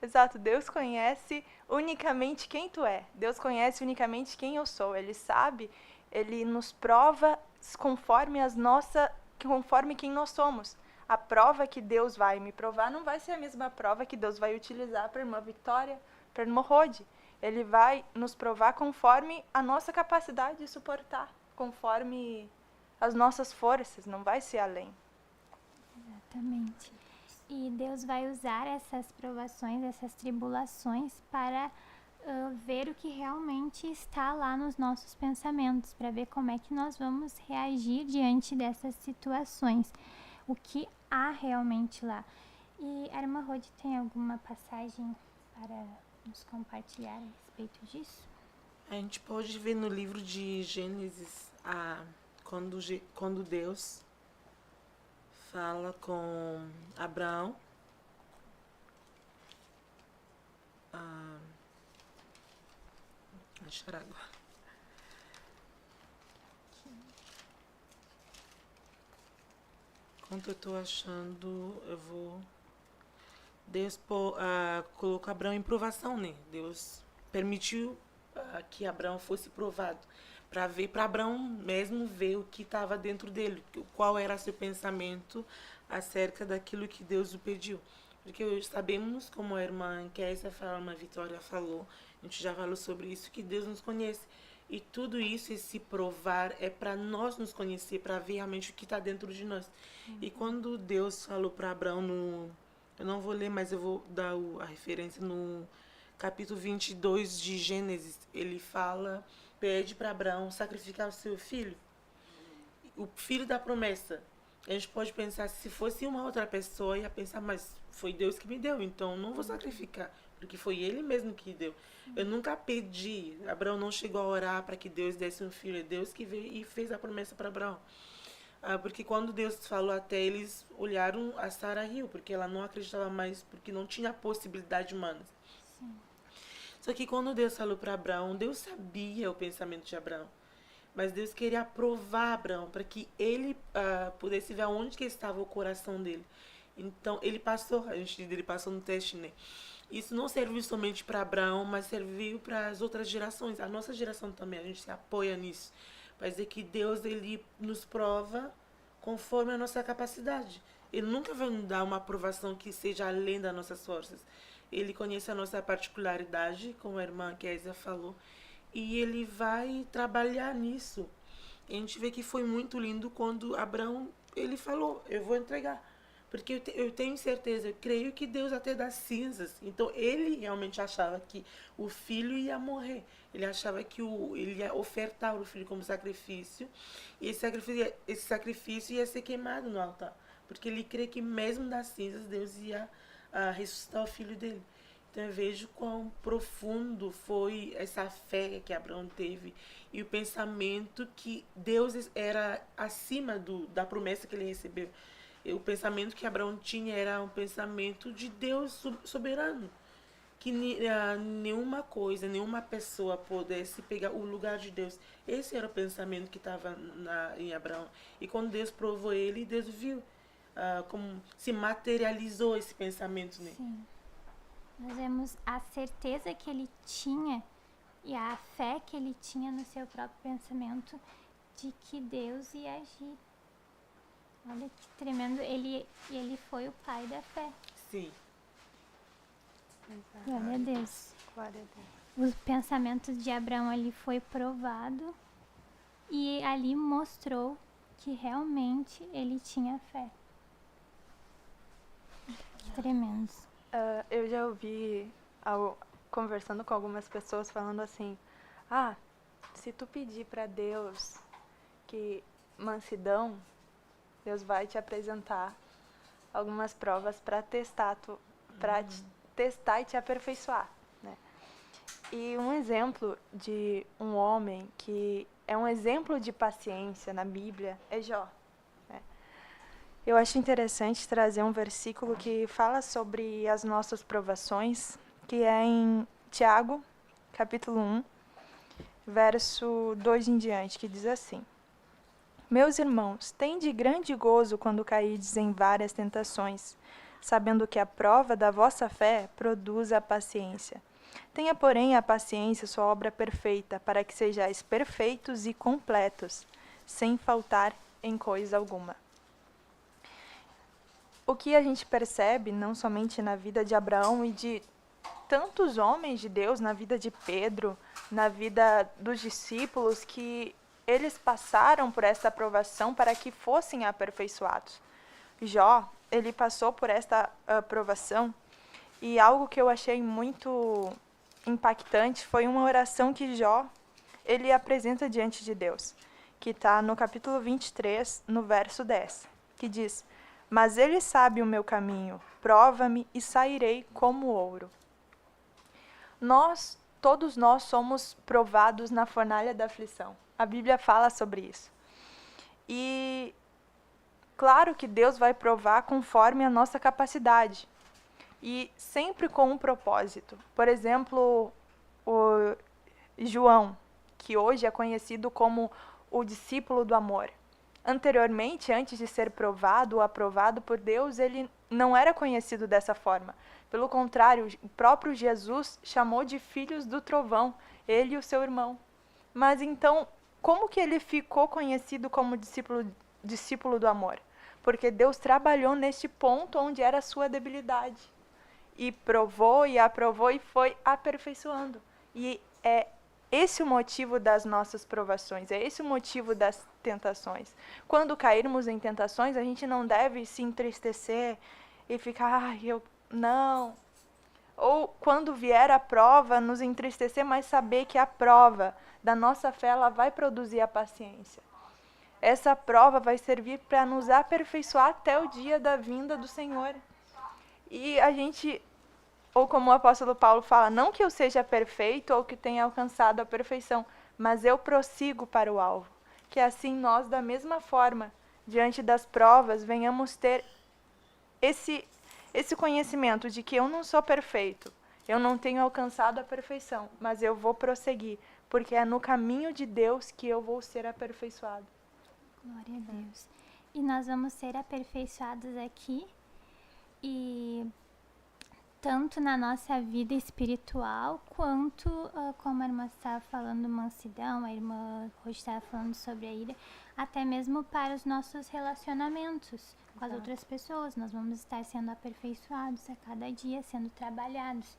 Speaker 4: Exato, Deus conhece unicamente quem tu é. Deus conhece unicamente quem eu sou. Ele sabe, Ele nos prova conforme quem nós somos. A prova que Deus vai me provar não vai ser a mesma prova que Deus vai utilizar para a irmã Vitória, para a irmã Rode. Ele vai nos provar conforme a nossa capacidade de suportar, conforme as nossas forças, não vai ser além.
Speaker 3: Exatamente. E Deus vai usar essas provações, essas tribulações para ver o que realmente está lá nos nossos pensamentos, para ver como é que nós vamos reagir diante dessas situações, o que há realmente lá. E a irmã Rode tem alguma passagem para nos compartilhar a respeito disso?
Speaker 5: A gente pode ver no livro de Gênesis, quando Deus fala com Abraão, achar água. Enquanto eu estou achando, Deus colocou Abraão em provação, né? Deus permitiu que Abraão fosse provado, para Abraão mesmo ver o que estava dentro dele, qual era seu pensamento acerca daquilo que Deus o pediu. Porque sabemos, como a irmã Kézia falou, a irmã Vitória falou, a gente já falou sobre isso, que Deus nos conhece. E tudo isso, esse provar, é para nós nos conhecer, para ver realmente o que está dentro de nós. E quando Deus falou para Abraão, eu não vou ler, mas eu vou dar a referência no capítulo 22 de Gênesis, ele pede para Abraão sacrificar o seu filho, o filho da promessa. A gente pode pensar, se fosse uma outra pessoa, ia pensar, mas foi Deus que me deu, então não vou sacrificar, porque foi Ele mesmo que deu. Eu nunca pedi, Abraão não chegou a orar para que Deus desse um filho, é Deus que veio e fez a promessa para Abraão. Porque quando Deus falou, até eles olharam, a Sara riu, porque ela não acreditava mais, porque não tinha possibilidade humana. Sim. Só que quando Deus falou para Abraão, Deus sabia o pensamento de Abraão. Mas Deus queria provar Abraão para que ele pudesse ver aonde que estava o coração dele. Então, ele passou no teste, né? Isso não serviu somente para Abraão, mas serviu para as outras gerações. A nossa geração também, a gente se apoia nisso. Para dizer que Deus, ele nos prova conforme a nossa capacidade. Ele nunca vai nos dar uma aprovação que seja além das nossas forças. Ele conhece a nossa particularidade, como a irmã Kézia falou, e ele vai trabalhar nisso. E a gente vê que foi muito lindo quando Abraão, ele falou, eu vou entregar. Porque eu tenho certeza, eu creio que Deus até das cinzas. Então, ele realmente achava que o filho ia morrer. Ele achava que ele ia ofertar o filho como sacrifício. E esse sacrifício ia ser queimado no altar. Porque ele crê que mesmo das cinzas, Deus ia ressuscitar o filho dele. Então, eu vejo quão profundo foi essa fé que Abraão teve. E o pensamento que Deus era acima da promessa que ele recebeu. O pensamento que Abraão tinha era um pensamento de Deus soberano. Que nenhuma coisa, nenhuma pessoa pudesse pegar o lugar de Deus. Esse era o pensamento que estava em Abraão. E quando Deus provou ele, Deus viu como se materializou esse pensamento nele.
Speaker 3: Sim. Nós vemos a certeza que ele tinha e a fé que ele tinha no seu próprio pensamento de que Deus ia agir. Olha que tremendo. Ele foi o pai da fé.
Speaker 5: Sim.
Speaker 3: Glória a Deus.
Speaker 4: Glória a Deus.
Speaker 3: O pensamento de Abraão ali foi provado e ali mostrou que realmente ele tinha fé. Que tremendo.
Speaker 4: Eu já ouvi, conversando com algumas pessoas, falando assim, se tu pedir para Deus que mansidão, Deus vai te apresentar algumas provas para testar e te aperfeiçoar, né? E um exemplo de um homem que é um exemplo de paciência na Bíblia é Jó, né? Eu acho interessante trazer um versículo que fala sobre as nossas provações, que é em Tiago, capítulo 1, verso 2 em diante, que diz assim: Meus irmãos, tende grande gozo quando caídes em várias tentações, sabendo que a prova da vossa fé produz a paciência. Tenha, porém, a paciência sua obra perfeita, para que sejais perfeitos e completos, sem faltar em coisa alguma. O que a gente percebe, não somente na vida de Abraão e de tantos homens de Deus, na vida de Pedro, na vida dos discípulos, que eles passaram por essa aprovação para que fossem aperfeiçoados. Jó, ele passou por esta aprovação, e algo que eu achei muito impactante foi uma oração que Jó, ele apresenta diante de Deus, que está no capítulo 23, no verso 10, que diz: Mas ele sabe o meu caminho, prova-me e sairei como ouro. Todos nós somos provados na fornalha da aflição. A Bíblia fala sobre isso. E claro que Deus vai provar conforme a nossa capacidade. E sempre com um propósito. Por exemplo, o João, que hoje é conhecido como o discípulo do amor. Anteriormente, antes de ser provado ou aprovado por Deus, ele não era conhecido dessa forma. Pelo contrário, o próprio Jesus chamou de filhos do trovão, ele e o seu irmão. Mas então, como que ele ficou conhecido como discípulo do amor? Porque Deus trabalhou neste ponto onde era a sua debilidade. E provou e aprovou e foi aperfeiçoando. E é esse o motivo das nossas provações, é esse o motivo das tentações. Quando cairmos em tentações, a gente não deve se entristecer e ficar, não. Ou quando vier a prova, nos entristecer, mas saber que a prova da nossa fé, ela vai produzir a paciência. Essa prova vai servir para nos aperfeiçoar até o dia da vinda do Senhor. E a gente, ou como o apóstolo Paulo fala, não que eu seja perfeito ou que tenha alcançado a perfeição, mas eu prossigo para o alvo. Que assim nós, da mesma forma, diante das provas, venhamos ter esse conhecimento de que eu não sou perfeito, eu não tenho alcançado a perfeição, mas eu vou prosseguir, porque é no caminho de Deus que eu vou ser aperfeiçoado.
Speaker 3: Glória a Deus. E nós vamos ser aperfeiçoados aqui, e tanto na nossa vida espiritual, quanto, como a irmã estava falando, mansidão, a irmã hoje estava falando sobre a ira, até mesmo para os nossos relacionamentos com as outras pessoas. Nós vamos estar sendo aperfeiçoados a cada dia, sendo trabalhados.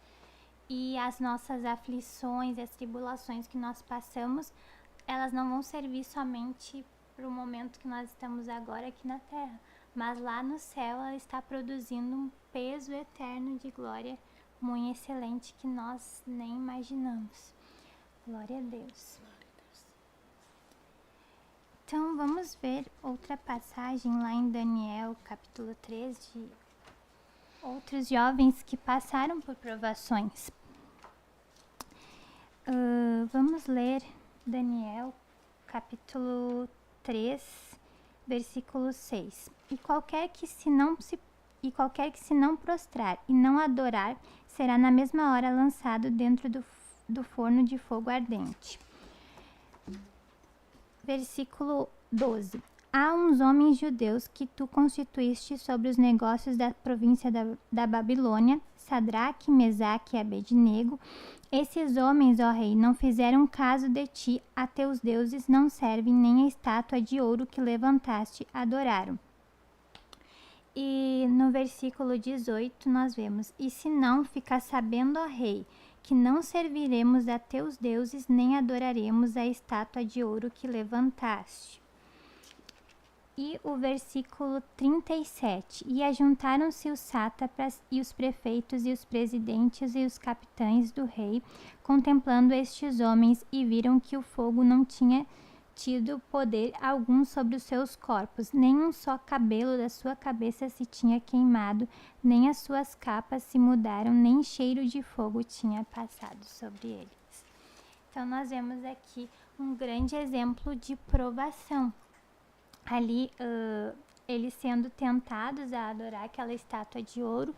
Speaker 3: E as nossas aflições, as tribulações que nós passamos, elas não vão servir somente para o momento que nós estamos agora aqui na Terra, mas lá no céu ela está produzindo um peso eterno de glória muito excelente que nós nem imaginamos. Glória a Deus. Então vamos ver outra passagem lá em Daniel, capítulo 3, de outros jovens que passaram por provações. Vamos ler Daniel, capítulo 3, versículo 6. E qualquer que se não prostrar e não adorar, será na mesma hora lançado dentro do forno de fogo ardente. Versículo 12. Há uns homens judeus que tu constituíste sobre os negócios da província da Babilônia, Sadraque, Mesaque e Abednego. Esses homens, ó rei, não fizeram caso de ti, a teus deuses não servem, nem a estátua de ouro que levantaste adoraram. E no versículo 18 nós vemos: e se não, fica sabendo, ó rei, que não serviremos a teus deuses, nem adoraremos a estátua de ouro que levantaste. E o versículo 37. E ajuntaram-se os sátrapas e os prefeitos e os presidentes e os capitães do rei, contemplando estes homens, e viram que o fogo não tinha tido poder algum sobre os seus corpos, nem um só cabelo da sua cabeça se tinha queimado, nem as suas capas se mudaram, nem cheiro de fogo tinha passado sobre eles. Então nós vemos aqui um grande exemplo de provação. Ali, eles sendo tentados a adorar aquela estátua de ouro,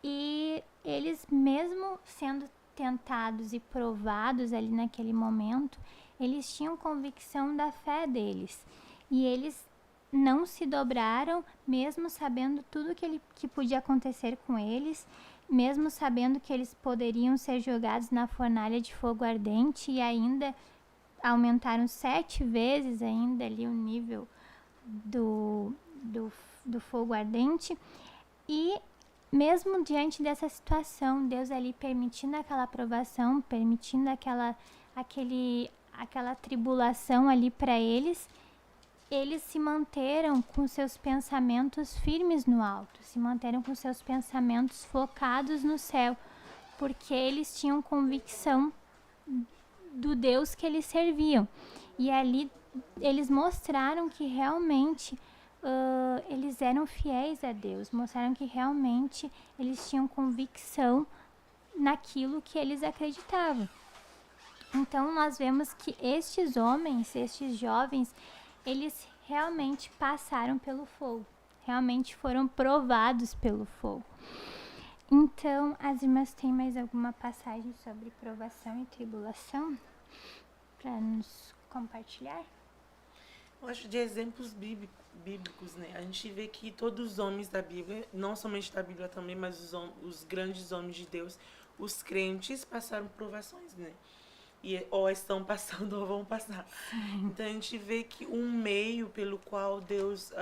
Speaker 3: e eles, mesmo sendo tentados e provados ali naquele momento, eles tinham convicção da fé deles, e eles não se dobraram, mesmo sabendo tudo que podia acontecer com eles, mesmo sabendo que eles poderiam ser jogados na fornalha de fogo ardente, e ainda aumentaram 7 vezes ainda ali o nível do fogo ardente. E mesmo diante dessa situação, Deus ali permitindo aquela provação, permitindo aquela tribulação ali para eles se manteram com seus pensamentos firmes no alto, se manteram com seus pensamentos focados no céu, porque eles tinham convicção do Deus que eles serviam. E ali eles mostraram que realmente eles eram fiéis a Deus, mostraram que realmente eles tinham convicção naquilo que eles acreditavam. Então nós vemos que estes homens, estes jovens, eles realmente passaram pelo fogo, realmente foram provados pelo fogo. Então, as irmãs têm mais alguma passagem sobre provação e tribulação para nos compartilhar?
Speaker 5: Eu acho de exemplos bíblicos, né? A gente vê que todos os homens da Bíblia, não somente da Bíblia também, mas os grandes homens de Deus, os crentes passaram provações, né? E ou estão passando ou vão passar. Então a gente vê que um meio pelo qual Deus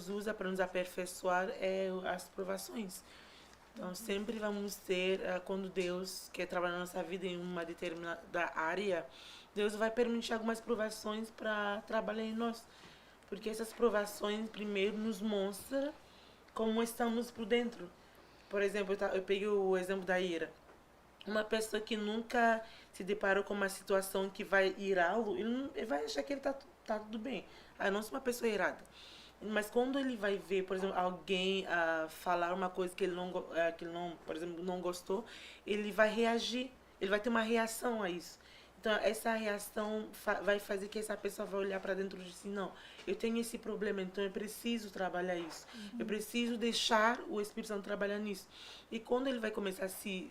Speaker 5: usa para nos aperfeiçoar é as provações. Então sempre vamos ter, quando Deus quer trabalhar na nossa vida em uma determinada área, Deus vai permitir algumas provações para trabalhar em nós. Porque essas provações primeiro nos mostram como estamos por dentro. Por exemplo, eu peguei o exemplo da ira. Uma pessoa que nunca se deparou com uma situação que vai irá-lo, ele vai achar que ele tá tudo bem. A não ser uma pessoa irada. Mas quando ele vai ver, por exemplo, alguém falar uma coisa que ele não, por exemplo, não gostou, ele vai reagir, ele vai ter uma reação a isso. Então, essa reação vai fazer que essa pessoa vai olhar para dentro de si, não, eu tenho esse problema, então eu preciso trabalhar isso. Eu preciso deixar o Espírito Santo trabalhar nisso. E quando ele vai começar a se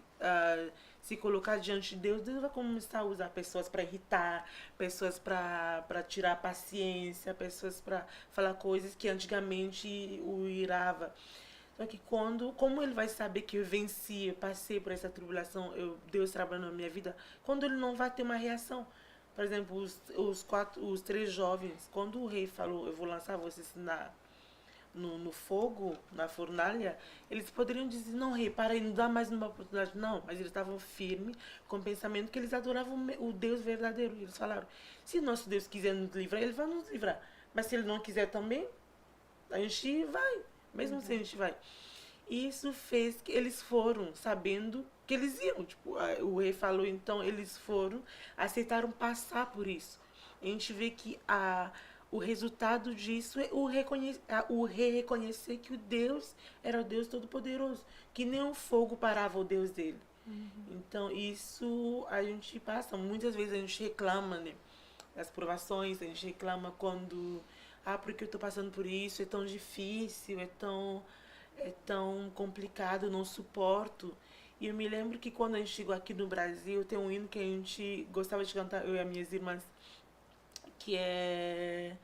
Speaker 5: se colocar diante de Deus, Deus vai começar a usar pessoas para irritar, pessoas para tirar a paciência, pessoas para falar coisas que antigamente o irava. Só que como ele vai saber que eu venci, eu passei por essa tribulação, Deus trabalhando na minha vida, quando ele não vai ter uma reação? Por exemplo, os 3 jovens, quando o rei falou, eu vou lançar vocês no fogo, na fornalha, eles poderiam dizer, não, rei, para aí, não dá mais uma oportunidade. Não, mas eles estavam firmes com o pensamento que eles adoravam o Deus verdadeiro. Eles falaram, se nosso Deus quiser nos livrar, ele vai nos livrar. Mas se ele não quiser também, a gente vai, mesmo assim a gente vai. Isso fez que eles foram sabendo que eles iam. Tipo, o rei falou, então eles foram, aceitaram passar por isso. A gente vê que o resultado disso é o rei reconhecer que o Deus era o Deus Todo-Poderoso, que nem o fogo parava o Deus dele. Então, isso a gente passa. Muitas vezes a gente reclama, né, das provações, a gente reclama quando... porque eu estou passando por isso, é tão difícil, é tão complicado, não suporto. E eu me lembro que quando a gente chegou aqui no Brasil, tem um hino que a gente gostava de cantar, eu e as minhas irmãs, que é...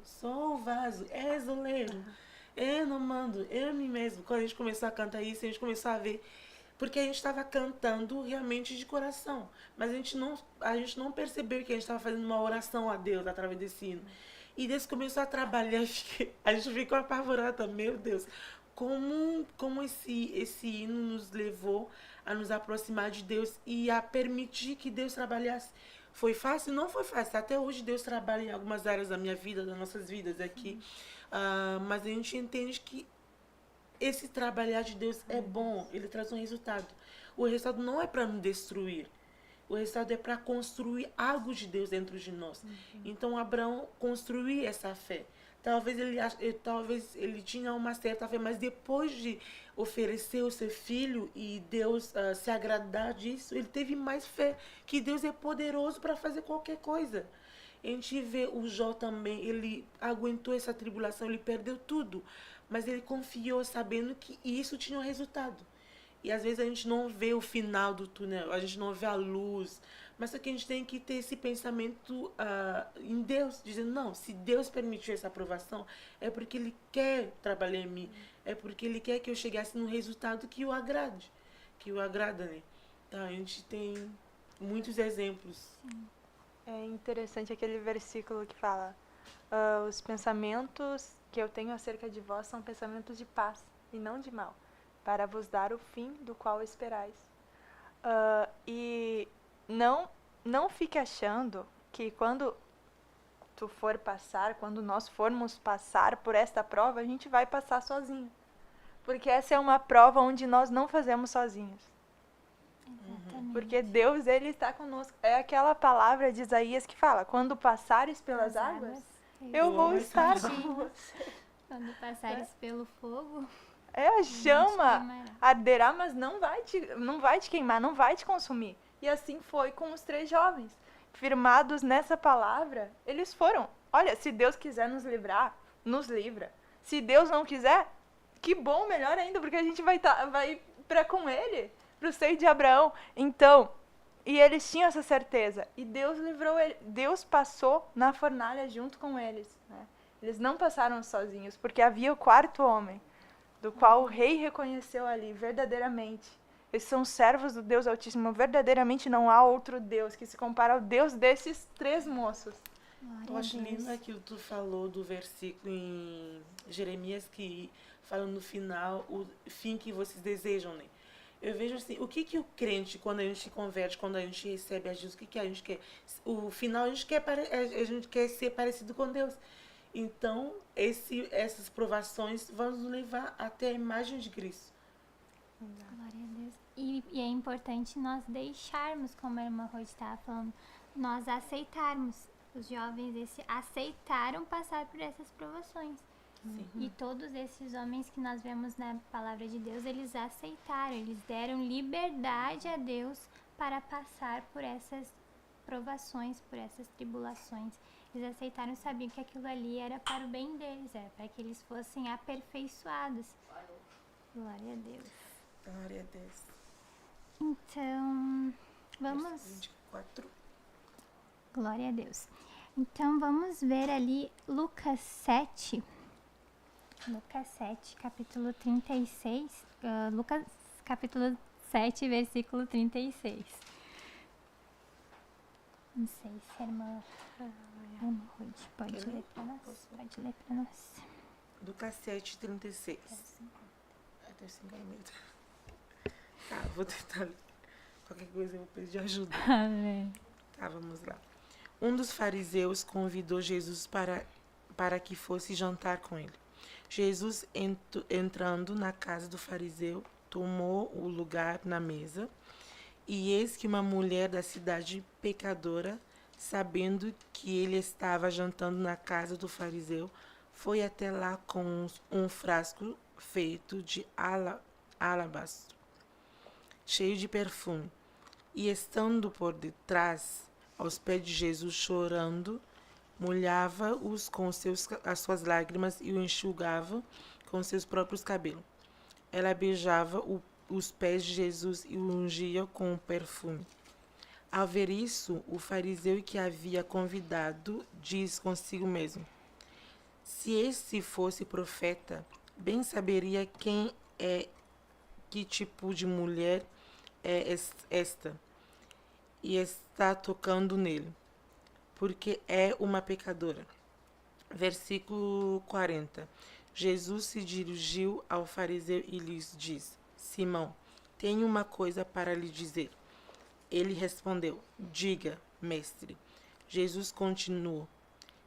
Speaker 5: sou o vaso, és o oleiro, eu não mando, eu mim mesmo. Quando a gente começou a cantar isso, a gente começou a ver, porque a gente estava cantando realmente de coração, mas a gente não percebeu que a gente estava fazendo uma oração a Deus através desse hino. E Deus começou a trabalhar, a gente ficou apavorada, meu Deus, como esse hino nos levou a nos aproximar de Deus e a permitir que Deus trabalhasse. Foi fácil? Não foi fácil. Até hoje Deus trabalha em algumas áreas da minha vida, das nossas vidas aqui. Mas a gente entende que esse trabalhar de Deus é bom, ele traz um resultado. O resultado não é para nos destruir. O resultado é para construir algo de Deus dentro de nós. Então Abraão construiu essa fé. Talvez ele tinha uma certa fé, mas depois de oferecer o seu filho e Deus se agradar disso, ele teve mais fé, que Deus é poderoso para fazer qualquer coisa. A gente vê o Jó também, ele aguentou essa tribulação, ele perdeu tudo, mas ele confiou sabendo que isso tinha um resultado. E às vezes a gente não vê o final do túnel, a gente não vê a luz, mas só que a gente tem que ter esse pensamento em Deus, dizendo, não, se Deus permitiu essa aprovação, é porque Ele quer trabalhar em mim, é porque Ele quer que eu chegasse num resultado que o agrade, que o agrada, né? Então a gente tem muitos exemplos.
Speaker 4: É interessante aquele versículo que fala, os pensamentos que eu tenho acerca de vós são pensamentos de paz e não de mal, para vos dar o fim do qual esperais. E não fique achando que quando quando nós formos passar por esta prova, a gente vai passar sozinho. Porque essa é uma prova onde nós não fazemos sozinhos.
Speaker 3: Exatamente.
Speaker 4: Porque Deus, Ele está conosco. É aquela palavra de Isaías que fala, quando passares pelas águas, eu vou estar com você.
Speaker 3: Quando passares pelo fogo,
Speaker 4: É a chama
Speaker 3: queimará.
Speaker 4: arderá, mas não vai te queimar, não vai te consumir. E assim foi com os 3 jovens. Firmados nessa palavra, eles foram. Olha, se Deus quiser nos livrar, nos livra. Se Deus não quiser, que bom, melhor ainda, porque a gente vai para com Ele, para o seio de Abraão. Então, e eles tinham essa certeza. E Deus livrou ele. Deus passou na fornalha junto com eles. Né? Eles não passaram sozinhos, porque havia o 4º homem, do qual o rei reconheceu ali, verdadeiramente. Eles são servos do Deus Altíssimo. Verdadeiramente não há outro Deus que se compara ao Deus desses 3 moços.
Speaker 5: Eu acho lindo aquilo que tu falou do versículo em Jeremias, que fala no final o fim que vocês desejam, né? Eu vejo assim, o que o crente, quando a gente se converte, quando a gente recebe a Jesus, o que a gente quer? O final a gente quer ser parecido com Deus. Então, essas provações vão nos levar até a imagem de Cristo.
Speaker 3: Glória a Deus. E é importante nós deixarmos, como a irmã Rose estava falando, nós aceitarmos. Os jovens aceitaram passar por essas provações.
Speaker 5: Sim.
Speaker 3: E todos esses homens que nós vemos na palavra de Deus, eles aceitaram, eles deram liberdade a Deus para passar por essas provações, por essas tribulações. Eles aceitaram, sabiam que aquilo ali era para o bem deles, era para que eles fossem aperfeiçoados. Glória a Deus.
Speaker 5: Glória a Deus.
Speaker 3: Então, vamos...
Speaker 5: 24.
Speaker 3: Glória a Deus. Então, vamos ver ali Lucas 7. Lucas 7, capítulo 36. Lucas, capítulo 7, versículo 36. Não sei se a irmã Ruth pode
Speaker 5: Quer
Speaker 3: ler
Speaker 5: ler?
Speaker 3: para nós.
Speaker 5: Posso?
Speaker 3: Pode ler para nós.
Speaker 5: Lucas 7, 36. Até 5 Tá, vou tentar. Qualquer coisa eu vou pedir ajuda.
Speaker 3: Amém.
Speaker 5: Tá, vamos lá. Um dos fariseus convidou Jesus para que fosse jantar com ele. Jesus, entrando na casa do fariseu, tomou o lugar na mesa. E eis que uma mulher da cidade pecadora, sabendo que ele estava jantando na casa do fariseu, foi até lá com um frasco feito de alabastro, cheio de perfume. E estando por detrás, aos pés de Jesus, chorando, molhava-os com as suas lágrimas e o enxugava com seus próprios cabelos. Ela beijava os pés de Jesus e o ungia com o perfume. Ao ver isso, o fariseu que havia convidado diz consigo mesmo: se esse fosse profeta, bem saberia que tipo de mulher é esta, e está tocando nele, porque é uma pecadora. Versículo 40. Jesus se dirigiu ao fariseu e lhes disse: Simão, tenho uma coisa para lhe dizer. Ele respondeu: diga, mestre. Jesus continuou: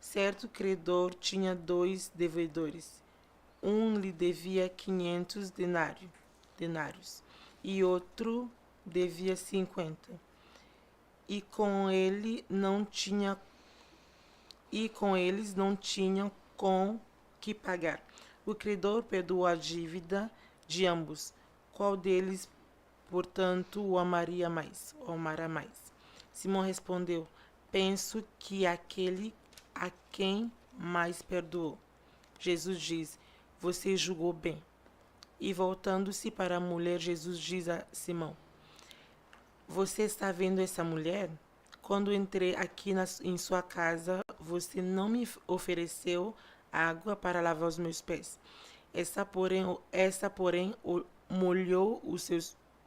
Speaker 5: certo credor tinha 2 devedores. Um lhe devia 500 denários e outro devia 50. E com eles não tinham com que pagar. O credor perdoou a dívida de ambos. Qual deles, portanto, o amará mais? Simão respondeu: penso que aquele a quem mais perdoou. Jesus diz: você julgou bem. E voltando-se para a mulher, Jesus diz a Simão: você está vendo essa mulher? Quando entrei aqui em sua casa, você não me ofereceu água para lavar os meus pés. Essa, porém, molhou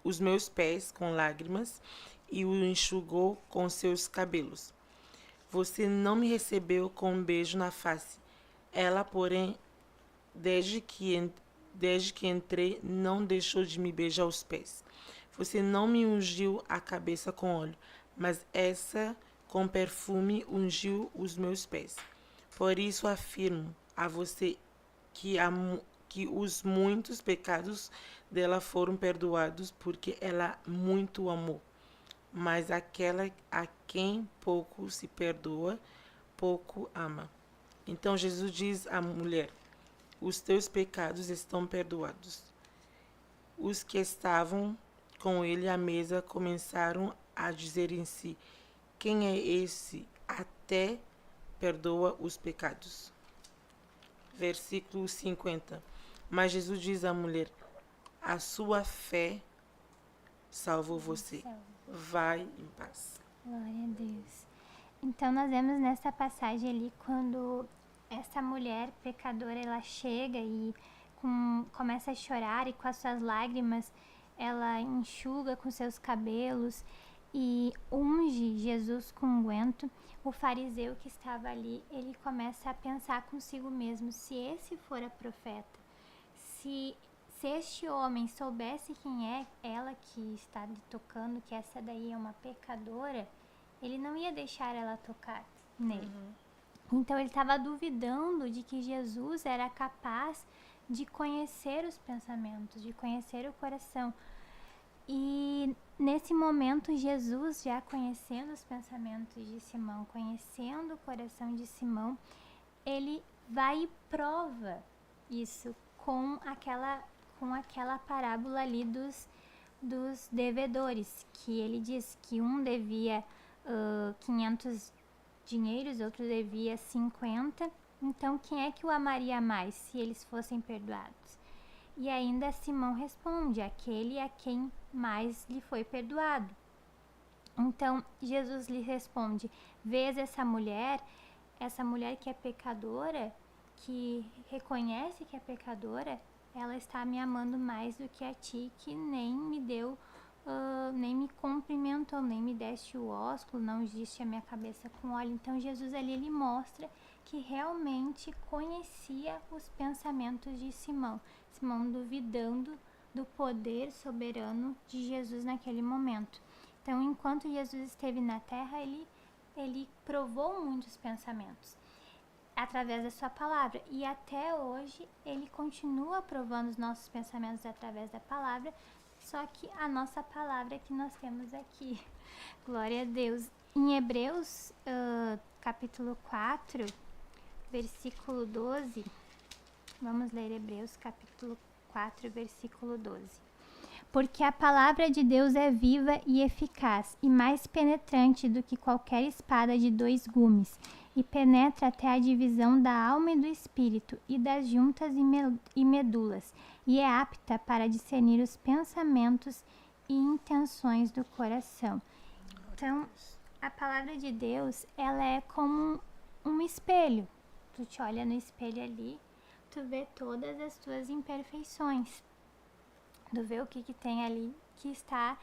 Speaker 5: os meus pés com lágrimas e o enxugou com seus cabelos. Você não me recebeu com um beijo na face. Ela, porém, desde que entrei, não deixou de me beijar os pés. Você não me ungiu a cabeça com óleo, mas essa com perfume ungiu os meus pés. Por isso afirmo a você que os muitos pecados dela foram perdoados, porque ela muito amou. Mas aquela a quem pouco se perdoa, pouco ama. Então Jesus diz à mulher: os teus pecados estão perdoados. Os que estavam com ele à mesa começaram a dizer em si: quem é esse? Até perdoa os pecados. Versículo 50. Mas Jesus diz à mulher: a sua fé salvou você. Vai em paz.
Speaker 3: Glória a Deus. Então, nós vemos nessa passagem ali, quando essa mulher pecadora, ela chega e começa a chorar, e com as suas lágrimas, ela enxuga com seus cabelos e unge Jesus com unguento. O fariseu que estava ali, ele começa a pensar consigo mesmo: se esse for a profeta, se este homem soubesse quem é ela que está lhe tocando, que essa daí é uma pecadora, ele não ia deixar ela tocar nele. Então ele estava duvidando de que Jesus era capaz de conhecer os pensamentos, de conhecer o coração. E nesse momento, Jesus, já conhecendo os pensamentos de Simão, conhecendo o coração de Simão, ele vai e prova isso com aquela parábola ali dos devedores, que ele diz que um devia 500 dinheiros, outro devia 50. Então, quem é que o amaria mais se eles fossem perdoados? E ainda Simão responde: aquele a quem mais lhe foi perdoado. Então Jesus lhe responde: vês essa mulher que é pecadora, que reconhece que é pecadora, ela está me amando mais do que a ti, que nem me deu, nem me cumprimentou, nem me deste o ósculo, não ungiste a minha cabeça com óleo. Então Jesus ali, ele mostra que realmente conhecia os pensamentos de Simão. Simão duvidando do poder soberano de Jesus naquele momento. Então, enquanto Jesus esteve na terra, ele provou muitos pensamentos através da sua palavra, e até hoje ele continua provando os nossos pensamentos através da palavra, só que a nossa palavra é que nós temos aqui. Glória a Deus. Em Hebreus capítulo 4, versículo 12, vamos ler Hebreus capítulo 4, versículo 12. Porque a palavra de Deus é viva e eficaz, e mais penetrante do que qualquer espada de 2 gumes, e penetra até a divisão da alma e do espírito, e das juntas e medulas, e é apta para discernir os pensamentos e intenções do coração. Então, a palavra de Deus, ela é como um espelho. Tu te olha no espelho ali, tu vê todas as tuas imperfeições. Tu vê o que tem ali que está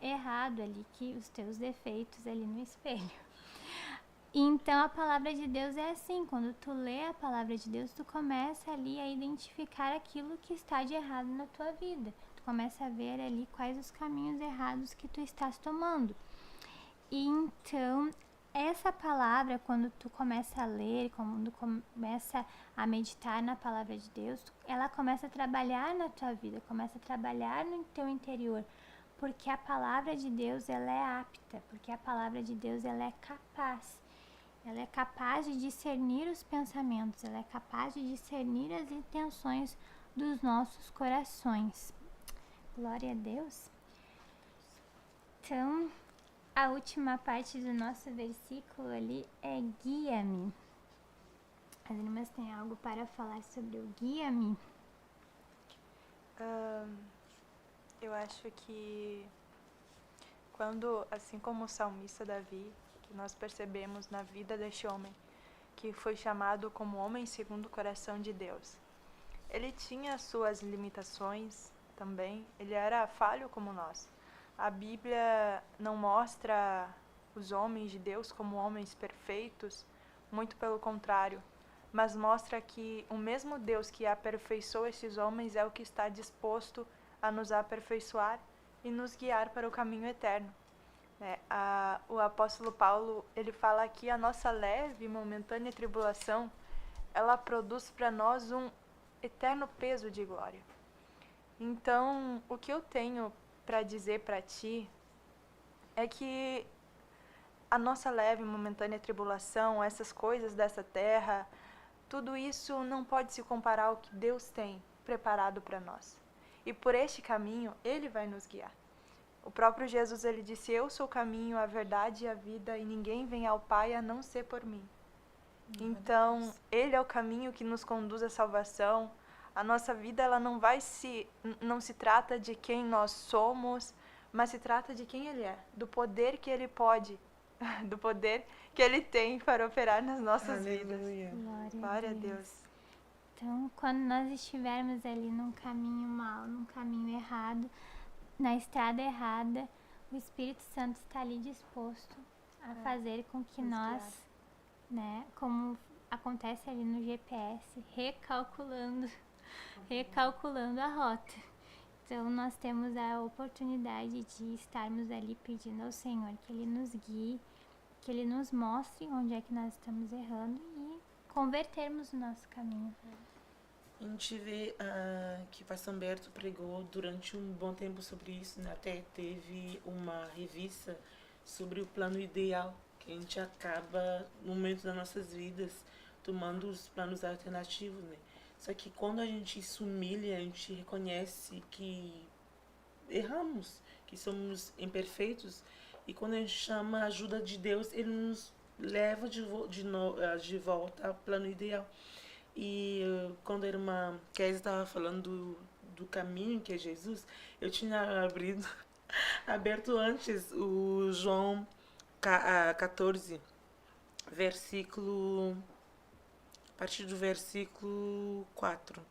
Speaker 3: errado ali, que os teus defeitos ali no espelho. Então a palavra de Deus é assim, quando tu lê a palavra de Deus, tu começa ali a identificar aquilo que está de errado na tua vida. Tu começa a ver ali quais os caminhos errados que tu estás tomando. E então, essa palavra, quando tu começa a ler, quando começa a meditar na palavra de Deus, ela começa a trabalhar na tua vida, começa a trabalhar no teu interior, porque a palavra de Deus, ela é apta, porque a palavra de Deus, ela é capaz de discernir os pensamentos, ela é capaz de discernir as intenções dos nossos corações. Glória a Deus. Então, a última parte do nosso versículo ali é guia-me. As irmãs têm algo para falar sobre o guia-me?
Speaker 4: Eu acho que quando, assim como o salmista Davi, que nós percebemos na vida deste homem, que foi chamado como homem segundo o coração de Deus. Ele tinha suas limitações também, ele era falho como nós. A Bíblia não mostra os homens de Deus como homens perfeitos, muito pelo contrário, mas mostra que o mesmo Deus que aperfeiçoou esses homens é o que está disposto a nos aperfeiçoar e nos guiar para o caminho eterno. O apóstolo Paulo, ele fala que a nossa leve e momentânea tribulação, ela produz para nós um eterno peso de glória. Então, o que eu tenho para dizer para ti é que a nossa leve e momentânea tribulação, essas coisas dessa terra, tudo isso não pode se comparar ao que Deus tem preparado para nós. E por este caminho, Ele vai nos guiar. O próprio Jesus, ele disse: eu sou o caminho, a verdade e a vida, e ninguém vem ao Pai a não ser por mim. Então, Ele é o caminho que nos conduz à salvação. A nossa vida, ela não se trata de quem nós somos, mas se trata de quem Ele é, do poder que Ele pode, do poder que Ele tem para operar nas nossas vidas. Glória a Deus.
Speaker 3: Então, quando nós estivermos ali num caminho mau, num caminho errado, na estrada errada, o Espírito Santo está ali disposto a fazer com que nós, como acontece ali no GPS, recalculando a rota. Então, nós temos a oportunidade de estarmos ali pedindo ao Senhor que Ele nos guie, que Ele nos mostre onde é que nós estamos errando e convertermos o nosso caminho.
Speaker 5: A gente vê que o pastor Humberto pregou durante um bom tempo sobre isso, né? Até teve uma revista sobre o plano ideal, que a gente acaba, no momento das nossas vidas, tomando os planos alternativos, né? Só que quando a gente se humilha, a gente reconhece que erramos, que somos imperfeitos, e quando a gente chama a ajuda de Deus, Ele nos leva de volta ao plano ideal. E quando a irmã Kézia estava falando do caminho que é Jesus, eu tinha aberto antes o João 14, a partir do versículo 4,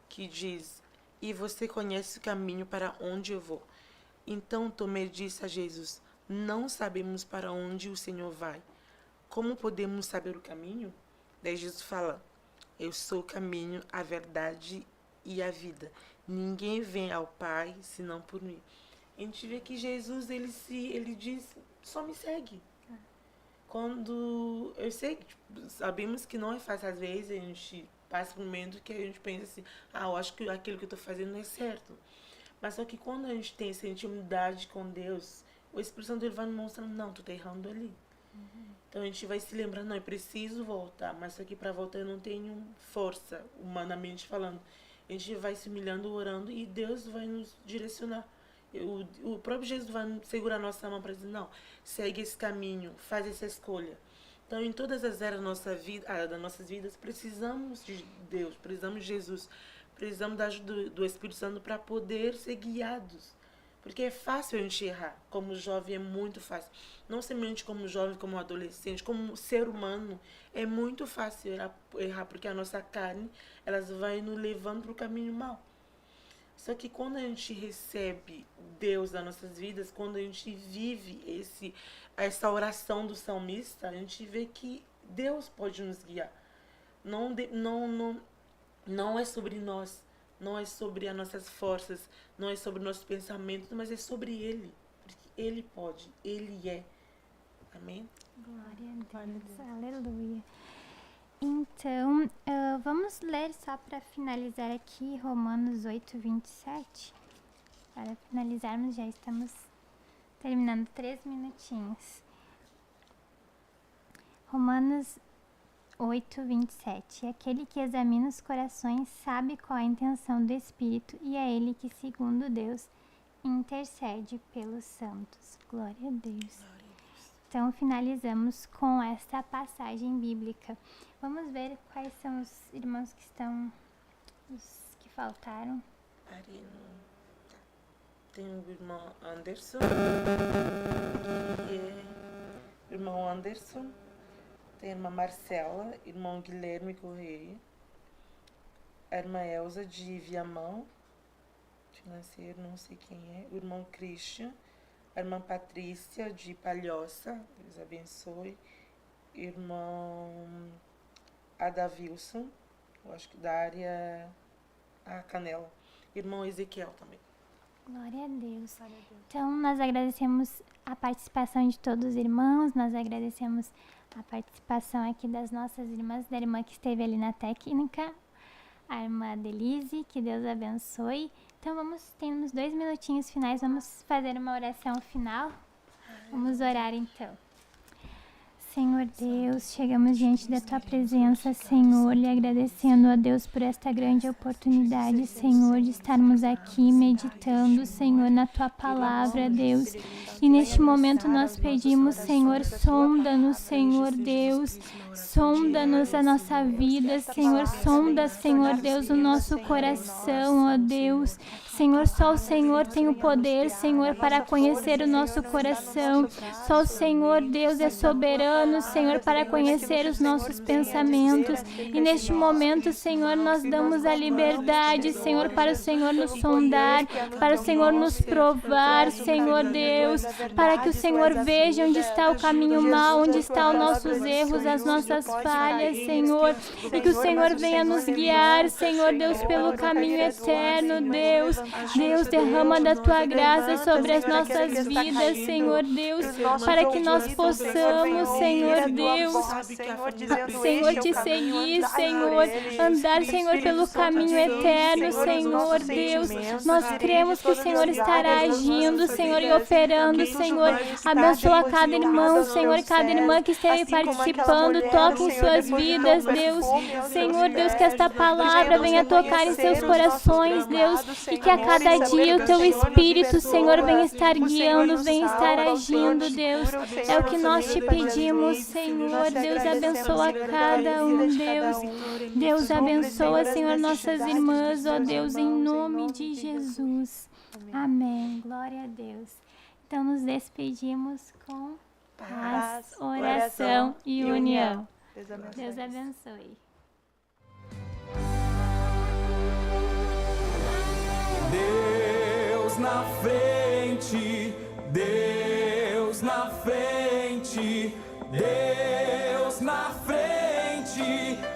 Speaker 5: que diz: E você conhece o caminho para onde eu vou. Então Tomé disse a Jesus: Não sabemos para onde o Senhor vai. Como podemos saber o caminho? Daí Jesus fala: Eu sou o caminho, a verdade e a vida. Ninguém vem ao Pai senão por mim. A gente vê que Jesus, ele diz: só me segue. Quando eu sei, sabemos que não é fácil, às vezes a gente passa por um momento que a gente pensa assim: eu acho que aquilo que eu estou fazendo não é certo. Mas só que quando a gente tem essa intimidade com Deus, o Espírito Santo ele vai nos mostrando: não, tu tá errando ali. Então a gente vai se lembrar: não, eu preciso voltar, mas só que para voltar eu não tenho força, humanamente falando. A gente vai se humilhando, orando, e Deus vai nos direcionar. O próprio Jesus vai segurar a nossa mão para dizer: não, segue esse caminho, faz essa escolha. Então, em todas as áreas das nossas vidas, precisamos de Deus, precisamos de Jesus, precisamos da ajuda do Espírito Santo para poder ser guiados. Porque é fácil a gente errar. Como jovem é muito fácil. Não somente como jovem, como adolescente, como ser humano, é muito fácil errar, porque a nossa carne, elas vai nos levando para o caminho mau. Só que quando a gente recebe Deus nas nossas vidas, quando a gente vive essa oração do salmista, a gente vê que Deus pode nos guiar. Não é sobre nós, não é sobre as nossas forças, não é sobre nossos pensamentos, mas é sobre Ele. Porque Ele pode, Ele é. Amém?
Speaker 3: Glória a Deus. Aleluia. Então, vamos ler só para finalizar aqui Romanos 8, 27. Para finalizarmos, já estamos terminando 3 minutinhos. Romanos 8, 27. Aquele que examina os corações sabe qual é a intenção do Espírito, e é ele que, segundo Deus, intercede pelos santos. Glória a Deus. Então, finalizamos com esta passagem bíblica. Vamos ver quais são os irmãos que estão, os que faltaram.
Speaker 5: Tem o irmão Anderson, irmão Anderson, tem a irmã Marcela, irmão Guilherme Correia, a irmã Elza de Viamão, financeiro, não sei quem é, o irmão Christian, a irmã Patrícia de Palhoça, Deus abençoe, irmão Adavilson, eu acho que da área Canela, irmão Ezequiel também.
Speaker 3: Glória a Deus. Então, nós agradecemos a participação de todos os irmãos, nós agradecemos a participação aqui das nossas irmãs, da irmã que esteve ali na técnica, a irmã Denise, que Deus abençoe. Então, temos 2 minutinhos finais, vamos fazer uma oração final. Vamos orar então. Senhor Deus, chegamos diante da Tua presença, Senhor, lhe agradecendo a Deus por esta grande oportunidade, Senhor, de estarmos aqui meditando, Senhor, na Tua palavra, Deus. E neste momento nós pedimos, Senhor, sonda-nos, Senhor Deus, sonda-nos a nossa vida, Senhor, sonda, Senhor Deus, o nosso coração, ó Deus. Senhor, só o Senhor tem o poder, Senhor, para conhecer o nosso coração. Só o Senhor, Deus, é soberano, Senhor, para conhecer os nossos pensamentos. E neste momento, Senhor, nós damos a liberdade, Senhor, para o Senhor nos sondar, para o Senhor nos provar, Senhor Deus, para que o Senhor veja onde está o caminho mau, onde estão os nossos erros, as nossas falhas, Senhor, e que o Senhor venha nos guiar, Senhor Deus, pelo caminho eterno, Deus. Deus, derrama da Tua graça sobre as nossas vidas, Senhor Deus, para que nós possamos, Senhor Deus, Senhor, Te seguir, Senhor, andar, Senhor, pelo caminho eterno, Senhor Deus. Nós cremos que o Senhor estará agindo, Senhor, e operando, Senhor. Abençoa cada irmão, Senhor, cada irmã que esteja participando, toque em suas vidas, Deus. Senhor Deus, que esta palavra venha tocar em seus corações, Deus, e que a cada dia o Teu Espírito, Senhor, venha estar guiando, venha estar agindo, Deus. É o que nós Te pedimos, agradecemos, Senhor. Deus abençoa cada um, Deus. Deus abençoa, Senhor, nossas irmãs, ó Deus, em nome de Jesus. Amém. Glória a Deus. Então, nos despedimos com paz, oração e união. Deus abençoe.
Speaker 1: Deus na frente, Deus na frente, Deus na frente.